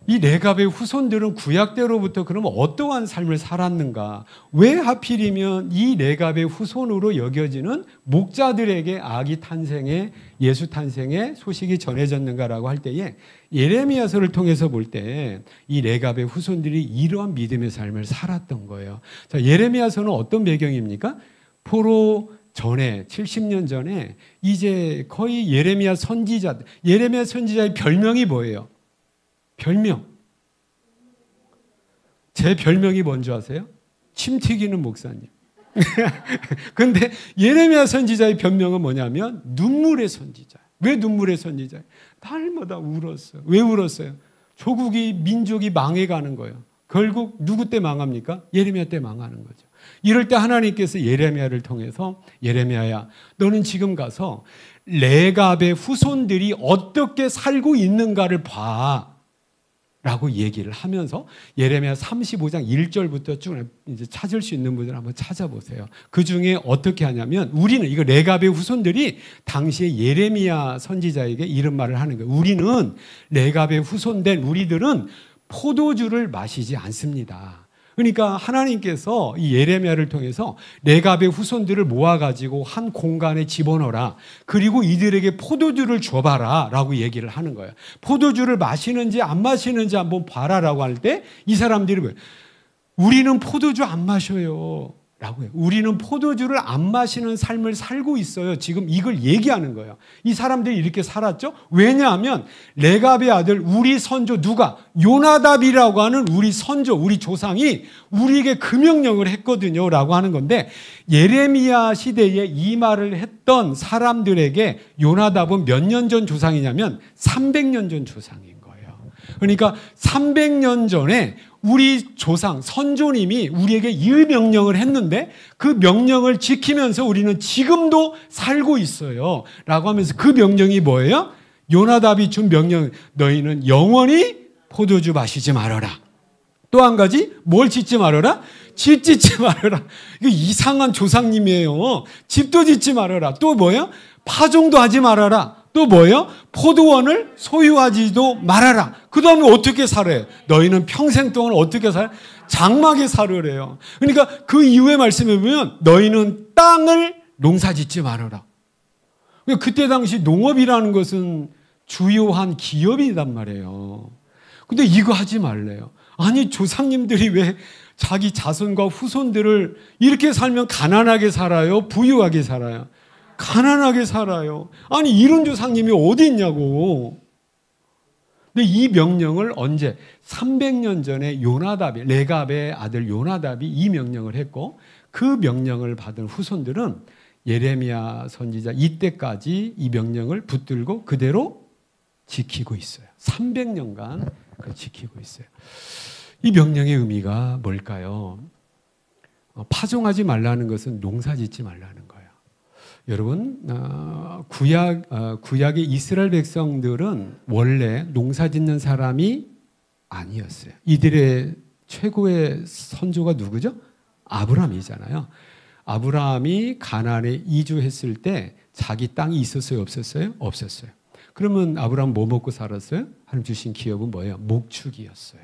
이 레갑의 후손들은 구약대로부터 그러면 어떠한 삶을 살았는가? 왜 하필이면 이 레갑의 후손으로 여겨지는 목자들에게 아기 탄생의 예수 탄생의 소식이 전해졌는가라고 할 때에 예레미야서를 통해서 볼 때 이 레갑의 후손들이 이러한 믿음의 삶을 살았던 거예요. 자, 예레미야서는 어떤 배경입니까? 포로 전에 70년 전에 이제 거의 예레미야 선지자의 별명이 뭐예요? 별명. 제 별명이 뭔지 아세요? 침 튀기는 목사님. 그런데 예레미야 선지자의 별명은 뭐냐면 눈물의 선지자. 왜 눈물의 선지자? 날마다 울었어요. 왜 울었어요? 조국이 민족이 망해가는 거예요. 결국 누구 때 망합니까? 예레미야 때 망하는 거죠. 이럴 때 하나님께서 예레미야를 통해서 예레미야야, 너는 지금 가서 레갑의 후손들이 어떻게 살고 있는가를 봐. 라고 얘기를 하면서 예레미야 35장 1절부터 쭉 이제 찾을 수 있는 분들 한번 찾아보세요. 그 중에 어떻게 하냐면 우리는 이거 레갑의 후손들이 당시에 예레미야 선지자에게 이런 말을 하는 거예요. 우리는 레갑의 후손된 우리들은 포도주를 마시지 않습니다. 그러니까 하나님께서 이 예레미야를 통해서 레갑의 후손들을 모아가지고 한 공간에 집어넣어라. 그리고 이들에게 포도주를 줘봐라 라고 얘기를 하는 거예요. 포도주를 마시는지 안 마시는지 한번 봐라 라고 할 때 이 사람들이 뭐예요? 우리는 포도주 안 마셔요 라고 해요. 우리는 포도주를 안 마시는 삶을 살고 있어요. 지금 이걸 얘기하는 거예요. 이 사람들이 이렇게 살았죠. 왜냐하면 레갑의 아들 우리 선조 누가? 요나답이라고 하는 우리 선조, 우리 조상이 우리에게 그 명령을 했거든요 라고 하는 건데, 예레미야 시대에 이 말을 했던 사람들에게 요나답은 몇 년 전 조상이냐면 300년 전 조상인 거예요. 그러니까 300년 전에 우리 조상, 선조님이 우리에게 이 명령을 했는데 그 명령을 지키면서 우리는 지금도 살고 있어요 라고 하면서 그 명령이 뭐예요? 요나답이 준 명령, 너희는 영원히 포도주 마시지 말아라. 또 한 가지, 뭘 짓지 말아라? 집 짓지 말아라. 이거 이상한 조상님이에요. 집도 짓지 말아라. 또 뭐예요? 파종도 하지 말아라. 또 뭐예요? 포도원을 소유하지도 말아라. 그 다음에 어떻게 살아요? 너희는 평생 동안 어떻게 살아요? 장막에 살으래요. 그러니까 그 이후의 말씀에 보면 너희는 땅을 농사짓지 말아라. 그때 당시 농업이라는 것은 주요한 기업이란 말이에요. 근데 이거 하지 말래요. 아니 조상님들이 왜 자기 자손과 후손들을 이렇게 살면 가난하게 살아요? 부유하게 살아요? 가난하게 살아요. 아니 이런 조상님이 어디 있냐고. 근데 이 명령을 언제? 300년 전에 요나답이, 레갑의 아들 요나답이 이 명령을 했고, 그 명령을 받은 후손들은 예레미야 선지자 이때까지 이 명령을 붙들고 그대로 지키고 있어요. 300년간 그걸 지키고 있어요. 이 명령의 의미가 뭘까요? 파종하지 말라는 것은 농사짓지 말라는 거예요. 여러분, 구약의 이스라엘 백성들은 원래 농사짓는 사람이 아니었어요. 이들의 최고의 선조가 누구죠? 아브라함이잖아요. 아브라함이 가나안에 이주했을 때 자기 땅이 있었어요? 없었어요? 없었어요. 그러면 아브라함 뭐 먹고 살았어요? 하나님 주신 기업은 뭐예요? 목축이었어요.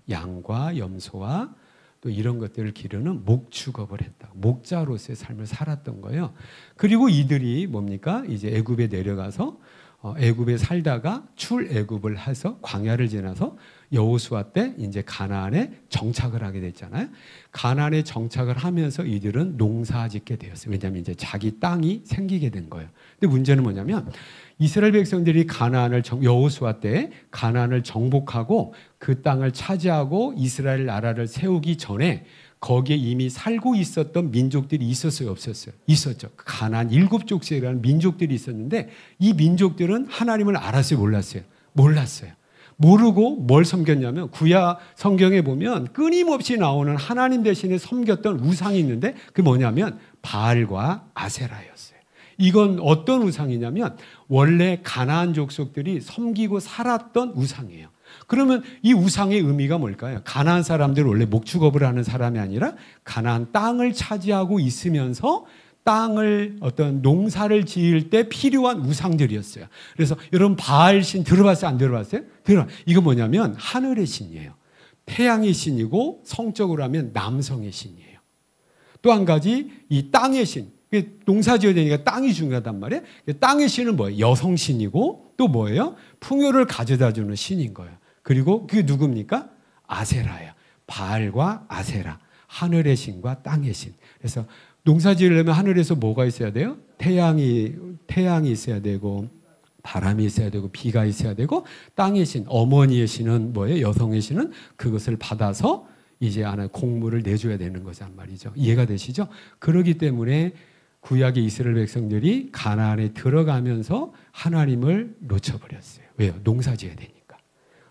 양과 염소와 또 이런 것들을 기르는 목축업을 했다. 목자로서의 삶을 살았던 거예요. 그리고 이들이 뭡니까? 이제 애굽에 내려가서 애굽에 살다가 출애굽을 해서 광야를 지나서 여호수아 때 이제 가나안에 정착을 하게 됐잖아요. 가나안에 정착을 하면서 이들은 농사짓게 되었어요. 왜냐하면 이제 자기 땅이 생기게 된 거예요. 근데 문제는 뭐냐면 이스라엘 백성들이 가나안을 여호수아 때 가나안을 정복하고 그 땅을 차지하고 이스라엘 나라를 세우기 전에 거기에 이미 살고 있었던 민족들이 있었어요, 없었어요? 있었죠. 가나안 7족속이라는 민족들이 있었는데 이 민족들은 하나님을 알았어요, 몰랐어요? 몰랐어요. 모르고 뭘 섬겼냐면 구약 성경에 보면 끊임없이 나오는 하나님 대신에 섬겼던 우상이 있는데 그게 뭐냐면 바알과 아세라였어요. 이건 어떤 우상이냐면 원래 가나안 족속들이 섬기고 살았던 우상이에요. 그러면 이 우상의 의미가 뭘까요? 가나안 사람들은 원래 목축업을 하는 사람이 아니라 가나안 땅을 차지하고 있으면서 땅을 어떤 농사를 지을 때 필요한 우상들이었어요. 그래서 여러분 바알신 들어봤어요? 안 들어봤어요? 이거 뭐냐면 하늘의 신이에요. 태양의 신이고 성적으로 하면 남성의 신이에요. 또 한 가지 이 땅의 신. 농사 지어야 되니까 땅이 중요하단 말이에요. 땅의 신은 뭐예요? 여성 신이고 또 뭐예요? 풍요를 가져다 주는 신인 거예요. 그리고 그게 누굽니까? 아세라예요. 바알과 아세라. 하늘의 신과 땅의 신. 그래서 농사 지으려면 하늘에서 뭐가 있어야 돼요? 태양이 있어야 되고 바람이 있어야 되고 비가 있어야 되고 땅의 신, 어머니의 신은 뭐예요? 여성의 신은 그것을 받아서 이제 안에 곡물을 내줘야 되는 거란 말이죠. 이해가 되시죠? 그렇기 때문에 구약의 이스라엘 백성들이 가나안에 들어가면서 하나님을 놓쳐버렸어요. 왜요? 농사 지어야 되니까.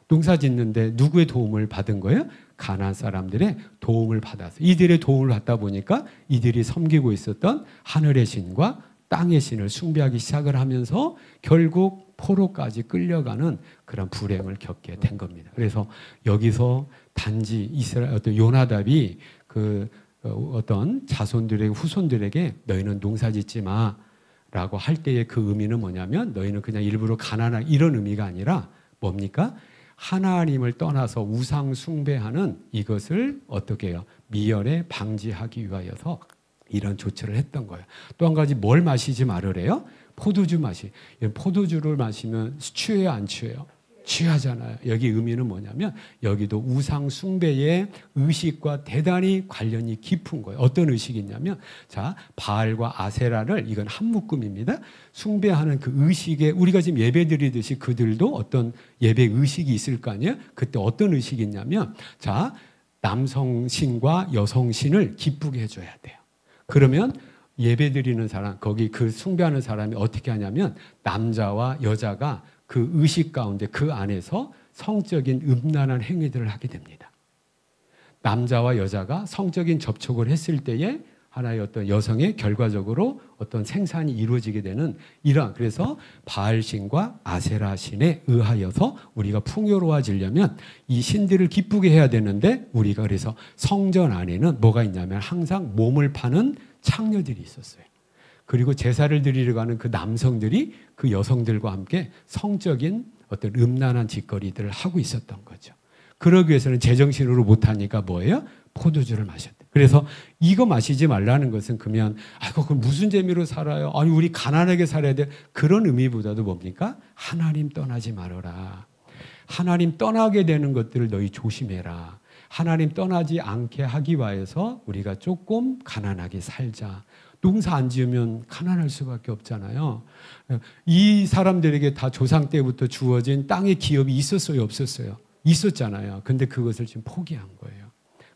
농사 짓는데 누구의 도움을 받은 거예요? 가나안 사람들의 도움을 받아서. 이들의 도움을 받다 보니까 이들이 섬기고 있었던 하늘의 신과 땅의 신을 숭배하기 시작을 하면서 결국 포로까지 끌려가는 그런 불행을 겪게 된 겁니다. 그래서 여기서 단지 이스라엘 어떤 요나답이 그 어떤 자손들에게 후손들에게 너희는 농사짓지 마라고 할 때의 그 의미는 뭐냐면 너희는 그냥 일부러 가난한 이런 의미가 아니라 뭡니까? 하나님을 떠나서 우상 숭배하는 이것을 어떻게 해요? 미연에 방지하기 위하여서 이런 조처를 했던 거예요. 또 한 가지 뭘 마시지 말으래요? 포도주 마시. 포도주를 마시면 취해요, 안 취해요? 취하잖아요. 여기 의미는 뭐냐면 여기도 우상 숭배의 의식과 대단히 관련이 깊은 거예요. 어떤 의식이냐면 자, 바알과 아세라를 이건 한 묶음입니다. 숭배하는 그 의식에 우리가 지금 예배 드리듯이 그들도 어떤 예배 의식이 있을 거 아니에요? 그때 어떤 의식이 있냐면 자, 남성신과 여성신을 기쁘게 해줘야 돼요. 그러면 예배 드리는 사람, 거기 그 숭배하는 사람이 어떻게 하냐면 남자와 여자가 그 의식 가운데 그 안에서 성적인 음란한 행위들을 하게 됩니다. 남자와 여자가 성적인 접촉을 했을 때에 하나의 어떤 여성의 결과적으로 어떤 생산이 이루어지게 되는 이러한 그래서 바알신과 아세라신에 의하여서 우리가 풍요로워지려면 이 신들을 기쁘게 해야 되는데 우리가 그래서 성전 안에는 뭐가 있냐면 항상 몸을 파는 창녀들이 있었어요. 그리고 제사를 드리러 가는 그 남성들이 그 여성들과 함께 성적인 어떤 음란한 짓거리들을 하고 있었던 거죠. 그러기 위해서는 제정신으로 못하니까 뭐예요? 포도주를 마셨대. 그래서 이거 마시지 말라는 것은 그러면 아이고 그럼 무슨 재미로 살아요? 아니 우리 가난하게 살아야 돼. 그런 의미보다도 뭡니까? 하나님 떠나지 말아라. 하나님 떠나게 되는 것들을 너희 조심해라. 하나님 떠나지 않게 하기 위해서 우리가 조금 가난하게 살자. 농사 안 지으면 가난할 수밖에 없잖아요. 이 사람들에게 다 조상 때부터 주어진 땅의 기업이 있었어요, 없었어요? 있었잖아요. 근데 그것을 지금 포기한 거예요.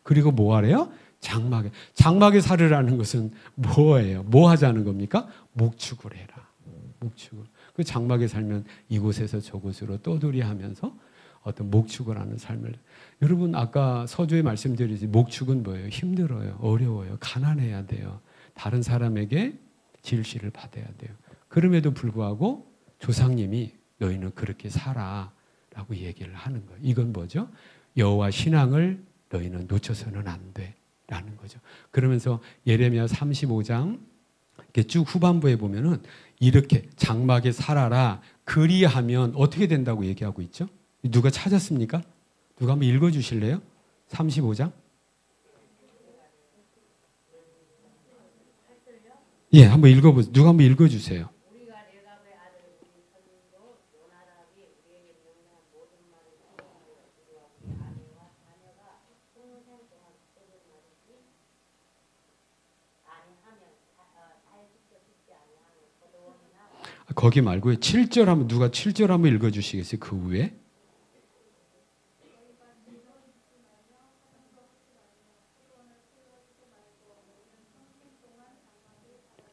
그리고 뭐 하래요? 장막에 살으라는 것은 뭐예요? 뭐 하자는 겁니까? 목축을 해라. 목축을. 그 장막에 살면 이곳에서 저곳으로 떠돌이하면서 어떤 목축을 하는 삶을. 여러분 아까 서두에 말씀드리지 목축은 뭐예요? 힘들어요. 어려워요. 가난해야 돼요. 다른 사람에게 질시를 받아야 돼요. 그럼에도 불구하고 조상님이 너희는 그렇게 살아라고 얘기를 하는 거예요. 이건 뭐죠? 여호와 신앙을 너희는 놓쳐서는 안 돼라는 거죠. 그러면서 예레미야 35장 이렇게 쭉 후반부에 보면은 이렇게 장막에 살아라. 그리하면 어떻게 된다고 얘기하고 있죠? 누가 찾았습니까? 누가 한번 읽어주실래요? 35장? 예, 한번 읽어보세요. 누가 한번 읽어주세요. 거기 말고 7절 한번 누가 7절 한번 읽어주시겠어요? 그 후에?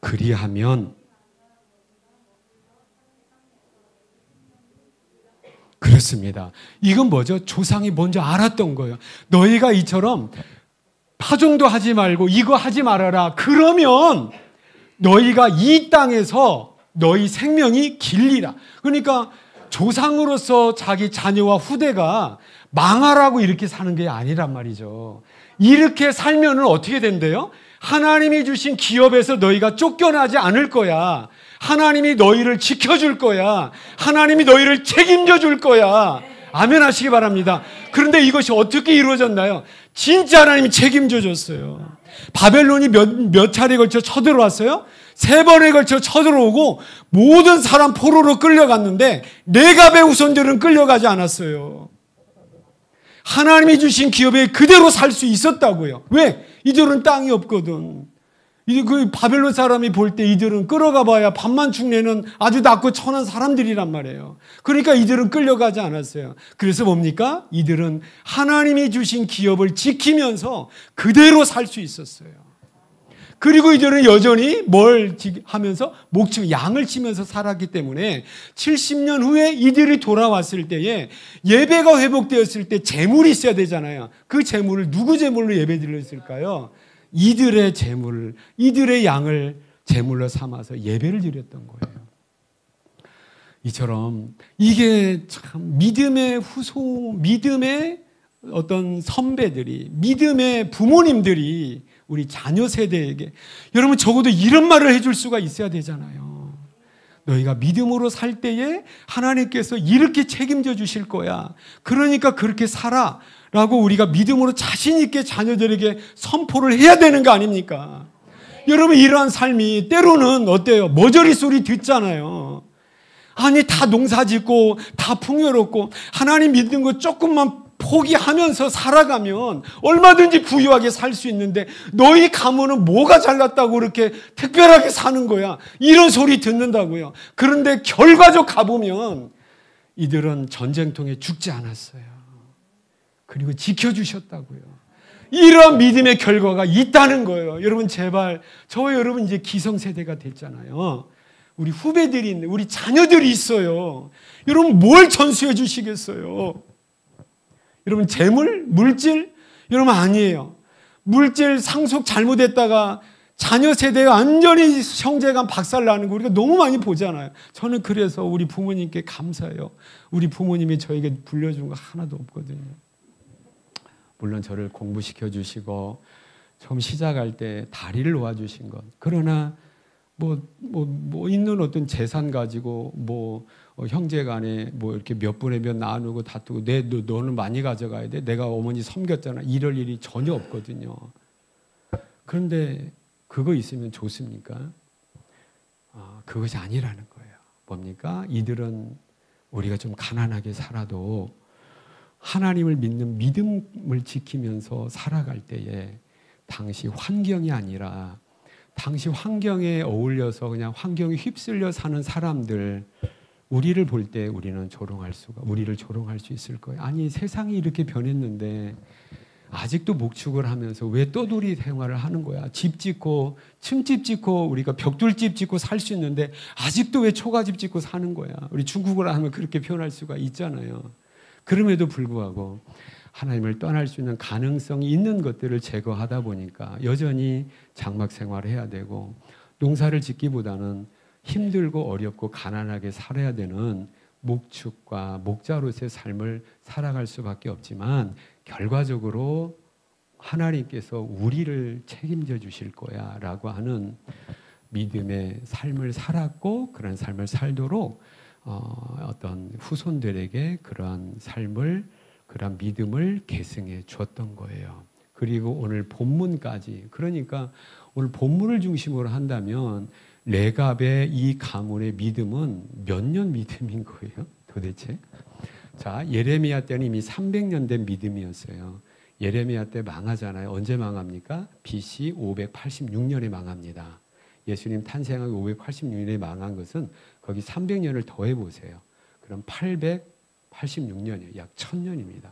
그리하면 그렇습니다. 이건 뭐죠? 조상이 먼저 알았던 거예요. 너희가 이처럼 파종도 하지 말고 이거 하지 말아라. 그러면 너희가 이 땅에서 너희 생명이 길리라. 그러니까 조상으로서 자기 자녀와 후대가 망하라고 이렇게 사는 게 아니란 말이죠. 이렇게 살면은 어떻게 된대요? 하나님이 주신 기업에서 너희가 쫓겨나지 않을 거야. 하나님이 너희를 지켜줄 거야. 하나님이 너희를 책임져 줄 거야. 아멘 하시기 바랍니다. 그런데 이것이 어떻게 이루어졌나요? 진짜 하나님이 책임져 줬어요. 바벨론이 몇 차례에 걸쳐 쳐들어왔어요? 3번에 걸쳐 쳐들어오고 모든 사람 포로로 끌려갔는데 레갑의 후손들은 끌려가지 않았어요. 하나님이 주신 기업에 그대로 살 수 있었다고요. 왜? 이들은 땅이 없거든. 그 바벨론 사람이 볼 때 이들은 끌어가 봐야 밥만 축내는 아주 낮고 천한 사람들이란 말이에요. 그러니까 이들은 끌려가지 않았어요. 그래서 뭡니까? 이들은 하나님이 주신 기업을 지키면서 그대로 살 수 있었어요. 그리고 이들은 여전히 뭘 하면서 목축 양을 치면서 살았기 때문에 70년 후에 이들이 돌아왔을 때에 예배가 회복되었을 때 제물이 있어야 되잖아요. 그 제물을 누구 제물로 예배 드렸을까요? 이들의 제물을, 이들의 양을 제물로 삼아서 예배를 드렸던 거예요. 이처럼 이게 참 믿음의 믿음의 어떤 선배들이, 믿음의 부모님들이 우리 자녀 세대에게 여러분 적어도 이런 말을 해줄 수가 있어야 되잖아요. 너희가 믿음으로 살 때에 하나님께서 이렇게 책임져 주실 거야. 그러니까 그렇게 살아. 라고 우리가 믿음으로 자신 있게 자녀들에게 선포를 해야 되는 거 아닙니까? 여러분, 이러한 삶이 때로는 어때요? 머저리 소리 듣잖아요. 아니, 다 농사 짓고 다 풍요롭고 하나님 믿는 거 조금만 포기하면서 살아가면 얼마든지 부유하게 살 수 있는데 너희 가문은 뭐가 잘났다고 그렇게 특별하게 사는 거야. 이런 소리 듣는다고요. 그런데 결과적 가보면 이들은 전쟁통에 죽지 않았어요. 그리고 지켜주셨다고요. 이런 믿음의 결과가 있다는 거예요. 여러분, 제발, 저와 여러분 이제 기성세대가 됐잖아요. 우리 후배들이 있는, 우리 자녀들이 있어요. 여러분, 뭘 전수해 주시겠어요? 여러분, 재물? 물질? 여러분, 아니에요. 물질 상속 잘못했다가 자녀 세대에 완전히 형제간 박살나는 거 우리가 너무 많이 보잖아요. 저는 그래서 우리 부모님께 감사해요. 우리 부모님이 저에게 불려준 거 하나도 없거든요. 물론 저를 공부시켜 주시고 처음 시작할 때 다리를 놓아주신 것. 그러나 뭐 있는 어떤 재산 가지고 형제간에 이렇게 몇 분의 몇 나누고 다투고 너는 많이 가져가야 돼. 내가 어머니 섬겼잖아. 이럴 일이 전혀 없거든요. 그런데 그거 있으면 좋습니까? 그것이 아니라는 거예요. 뭡니까? 이들은 우리가 좀 가난하게 살아도 하나님을 믿는 믿음을 지키면서 살아갈 때에 당시 환경이 아니라 당시 환경에 어울려서 그냥 환경에 휩쓸려 사는 사람들, 우리를 볼 때 우리를 조롱할 수 있을 거예요. 아니, 세상이 이렇게 변했는데 아직도 목축을 하면서 왜 떠돌이 생활을 하는 거야? 집 짓고 층집 짓고 우리가 벽돌집 짓고 살 수 있는데 아직도 왜 초가집 짓고 사는 거야? 우리 중국어로 하면 그렇게 표현할 수가 있잖아요. 그럼에도 불구하고 하나님을 떠날 수 있는 가능성이 있는 것들을 제거하다 보니까 여전히 장막 생활을 해야 되고 농사를 짓기보다는 힘들고 어렵고 가난하게 살아야 되는 목축과 목자로서의 삶을 살아갈 수밖에 없지만 결과적으로 하나님께서 우리를 책임져 주실 거야 라고 하는 믿음의 삶을 살았고 그런 삶을 살도록 어떤 후손들에게 그러한 삶을, 그러한 믿음을 계승해 주었던 거예요. 그리고 오늘 본문까지, 그러니까 오늘 본문을 중심으로 한다면 레갑의 이 가문의 믿음은 몇 년 믿음인 거예요? 도대체? 자, 예레미야 때는 이미 300년 된 믿음이었어요. 예레미야 때 망하잖아요. 언제 망합니까? BC 586년에 망합니다. 예수님 탄생하기 586년에 망한 것은 거기 300년을 더해보세요. 그럼 886년이에요. 약 1000년입니다.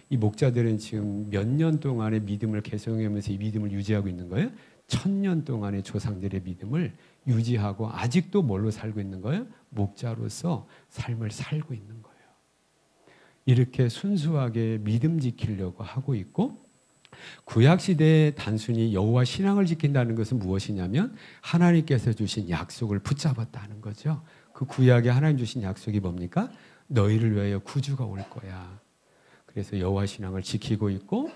이 목자들은 지금 몇 년 동안의 믿음을 계승하면서 이 믿음을 유지하고 있는 거예요? 1000년 동안의 조상들의 믿음을 유지하고 아직도 뭘로 살고 있는 거예요? 목자로서 삶을 살고 있는 거예요. 이렇게 순수하게 믿음 지키려고 하고 있고, 구약시대에 단순히 여호와 신앙을 지킨다는 것은 무엇이냐면 하나님께서 주신 약속을 붙잡았다는 거죠. 그 구약에 하나님 주신 약속이 뭡니까? 너희를 위하여 구주가 올 거야. 그래서 여호와 신앙을 지키고 있고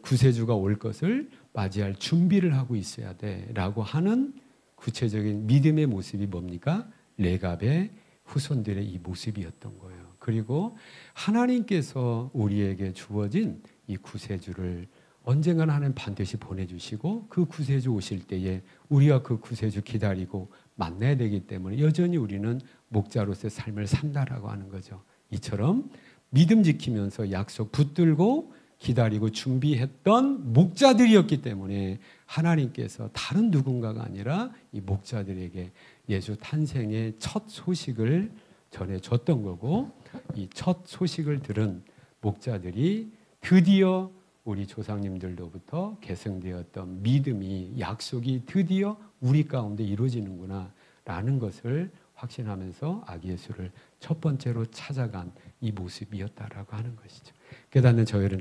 구세주가 올 것을 맞이할 준비를 하고 있어야 돼라고 하는 구체적인 믿음의 모습이 뭡니까? 레갑의 후손들의 이 모습이었던 거예요. 그리고 하나님께서 우리에게 주어진 이 구세주를 언젠가는 하나님 반드시 보내주시고 그 구세주 오실 때에 우리가 그 구세주 기다리고 만나야 되기 때문에 여전히 우리는 목자로서의 삶을 산다라고 하는 거죠. 이처럼 믿음 지키면서 약속 붙들고 기다리고 준비했던 목자들이었기 때문에 하나님께서 다른 누군가가 아니라 이 목자들에게 예수 탄생의 첫 소식을 전해줬던 거고, 이 첫 소식을 들은 목자들이 드디어 우리 조상님들로부터 계승되었던 믿음이, 약속이 드디어 우리 가운데 이루어지는구나 라는 것을 확신하면서 아기 예수를 첫 번째로 찾아간 이 모습이었다라고 하는 것이죠. 깨닫는 저희를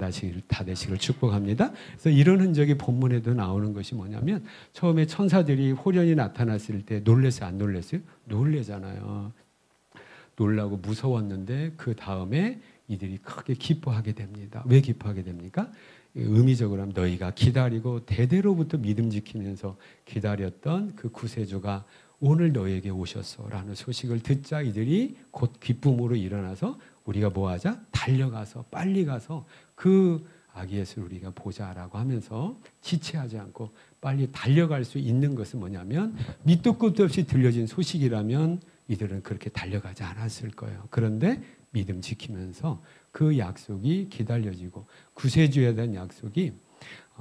다 되시기를 축복합니다. 그래서 이런 흔적이 본문에도 나오는 것이 뭐냐면, 처음에 천사들이 호련히 나타났을 때 놀랬어요? 안 놀랬어요? 놀래잖아요. 놀라고 무서웠는데 그 다음에 이들이 크게 기뻐하게 됩니다. 왜 기뻐하게 됩니까? 의미적으로 하면 너희가 기다리고 대대로부터 믿음 지키면서 기다렸던 그 구세주가 오늘 너에게 오셨어라는 소식을 듣자 이들이 곧 기쁨으로 일어나서 우리가 뭐하자? 달려가서 빨리 가서 그 아기 예수를 우리가 보자라고 하면서 지체하지 않고 빨리 달려갈 수 있는 것은 뭐냐면 밑도 끝도 없이 들려진 소식이라면 이들은 그렇게 달려가지 않았을 거예요. 그런데 믿음 지키면서 그 약속이 기다려지고 구세주에 대한 약속이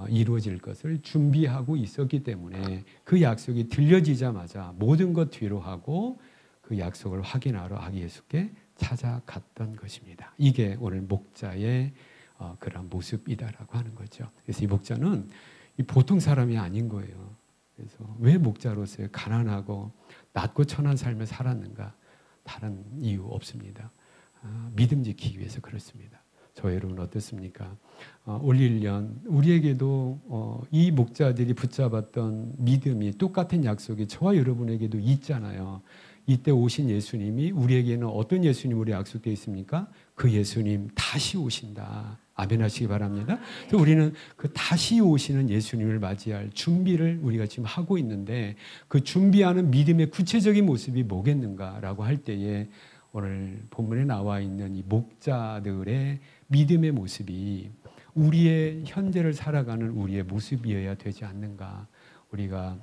이루어질 것을 준비하고 있었기 때문에 그 약속이 들려지자마자 모든 것 뒤로 하고 그 약속을 확인하러 아기 예수께 찾아갔던 것입니다. 이게 오늘 목자의 그런 모습이다라고 하는 거죠. 그래서 이 목자는 보통 사람이 아닌 거예요. 그래서 왜 목자로서의 가난하고 낮고 천한 삶을 살았는가? 다른 이유 없습니다. 믿음 지키기 위해서 그렇습니다. 저 여러분 어떻습니까? 올 1년 우리에게도 이 목자들이 붙잡았던 믿음이 똑같은 약속이 저와 여러분에게도 있잖아요. 이때 오신 예수님이 우리에게는 어떤 예수님으로 약속되어 있습니까? 그 예수님 다시 오신다. 아멘 하시기 바랍니다. 그래서 우리는 그 다시 오시는 예수님을 맞이할 준비를 우리가 지금 하고 있는데 그 준비하는 믿음의 구체적인 모습이 뭐겠는가라고 할 때에 오늘 본문에 나와 있는 이 목자들의 믿음의 모습이 우리의 현재를 살아가는 우리의 모습이어야 되지 않는가. 우리가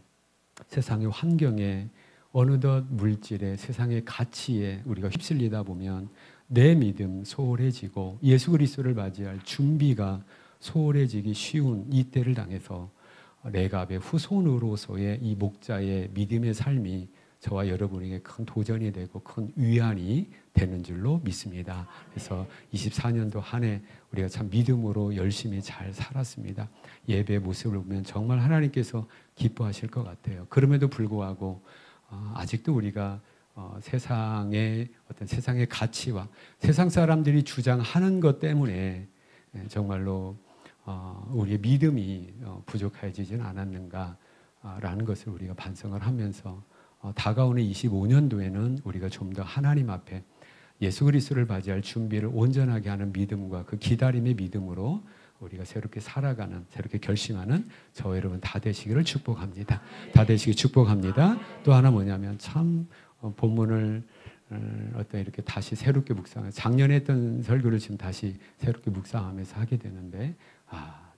세상의 환경에 어느덧 물질에 세상의 가치에 우리가 휩쓸리다 보면 내 믿음 소홀해지고 예수 그리스도를 맞이할 준비가 소홀해지기 쉬운 이때를 당해서 레갑의 후손으로서의 이 목자의 믿음의 삶이 저와 여러분에게 큰 도전이 되고 큰 위안이 되는 줄로 믿습니다. 그래서 24년도 한 해 우리가 참 믿음으로 열심히 잘 살았습니다. 예배의 모습을 보면 정말 하나님께서 기뻐하실 것 같아요. 그럼에도 불구하고 아직도 우리가 세상의 어떤 세상의 가치와 세상 사람들이 주장하는 것 때문에 정말로 우리의 믿음이 부족해지지는 않았는가라는 것을 우리가 반성을 하면서 다가오는 25년도에는 우리가 좀 더 하나님 앞에 예수 그리스도를 맞이할 준비를 온전하게 하는 믿음과 그 기다림의 믿음으로 우리가 새롭게 살아가는, 새롭게 결심하는 저와 여러분 다 되시기를 축복합니다. 다 되시기 축복합니다. 또 하나 뭐냐면 참 본문을 어떤 이렇게 다시 새롭게 묵상해 작년에 했던 설교를 지금 다시 새롭게 묵상하면서 하게 되는데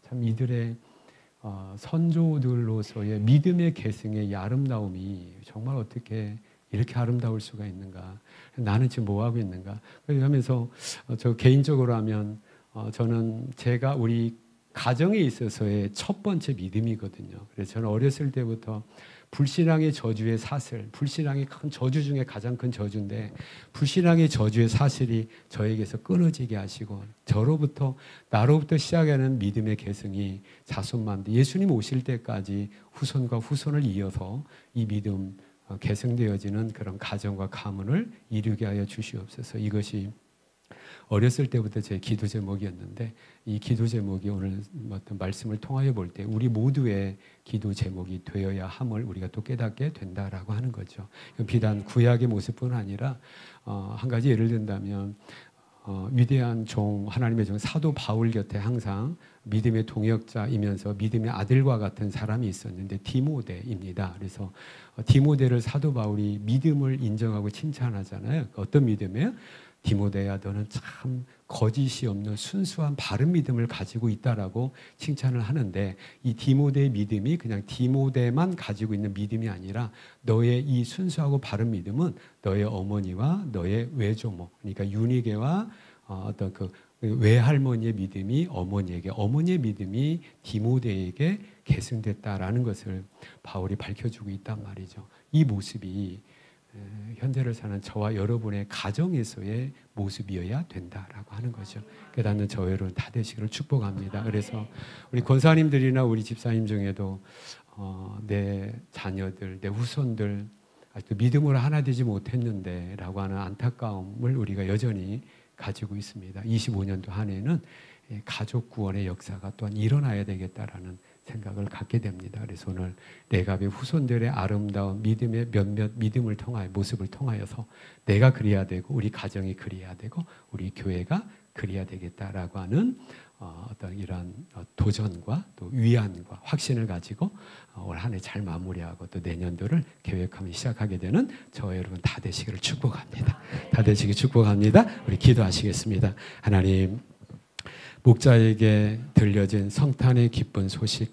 참 이들의 선조들로서의 믿음의 계승의 이 아름다움이 정말 어떻게 이렇게 아름다울 수가 있는가? 나는 지금 뭐 하고 있는가? 그러면서 저 개인적으로 하면 저는 제가 우리 가정에 있어서의 첫 번째 믿음이거든요. 그래서 저는 어렸을 때부터 불신앙의 저주의 사슬, 불신앙의 큰 저주 중에 가장 큰 저주인데 불신앙의 저주의 사슬이 저에게서 끊어지게 하시고 나로부터 시작하는 믿음의 계승이 자손만대 예수님 오실 때까지 후손과 후손을 이어서 이 믿음 계승되어지는 그런 가정과 가문을 이루게 하여 주시옵소서. 이것이 어렸을 때부터 제 기도 제목이었는데 이 기도 제목이 오늘 어떤 말씀을 통하여 볼 때 우리 모두의 기도 제목이 되어야 함을 우리가 또 깨닫게 된다라고 하는 거죠. 비단 구약의 모습뿐 아니라 한 가지 예를 든다면 위대한 종 하나님의 종 사도 바울 곁에 항상 믿음의 동역자이면서 믿음의 아들과 같은 사람이 있었는데 디모데입니다. 그래서 디모데를 사도 바울이 믿음을 인정하고 칭찬하잖아요. 어떤 믿음이에요? 디모데야 너는 참 거짓이 없는 순수한 바른 믿음을 가지고 있다라고 칭찬을 하는데 이 디모데의 믿음이 그냥 디모데만 가지고 있는 믿음이 아니라 너의 이 순수하고 바른 믿음은 너의 어머니와 너의 외조모 그러니까 유니게와 어떤 그 외할머니의 믿음이 어머니에게 어머니의 믿음이 디모데에게 계승됐다라는 것을 바울이 밝혀주고 있단 말이죠. 이 모습이 현재를 사는 저와 여러분의 가정에서의 모습이어야 된다라고 하는 거죠. 깨닫는 저와 여러분 다 되시기를 축복합니다. 그래서 우리 권사님들이나 우리 집사님 중에도 내 자녀들, 내 후손들 아직도 믿음으로 하나 되지 못했는데 라고 하는 안타까움을 우리가 여전히 가지고 있습니다. 25년도 한 해는 가족 구원의 역사가 또한 일어나야 되겠다라는 생각을 갖게 됩니다. 그래서 오늘 레갑의 후손들의 아름다운 믿음의 몇몇 믿음을 통하여 모습을 통하여서 내가 그래야 되고 우리 가정이 그래야 되고 우리 교회가 그래야 되겠다라고 하는 어떤 이런 도전과 또 위안과 확신을 가지고 올 한 해 잘 마무리하고 또 내년도를 계획하며 시작하게 되는 저와 여러분 다 되시기를 축복합니다. 다 되시기 축복합니다. 우리 기도하시겠습니다. 하나님, 목자에게 들려진 성탄의 기쁜 소식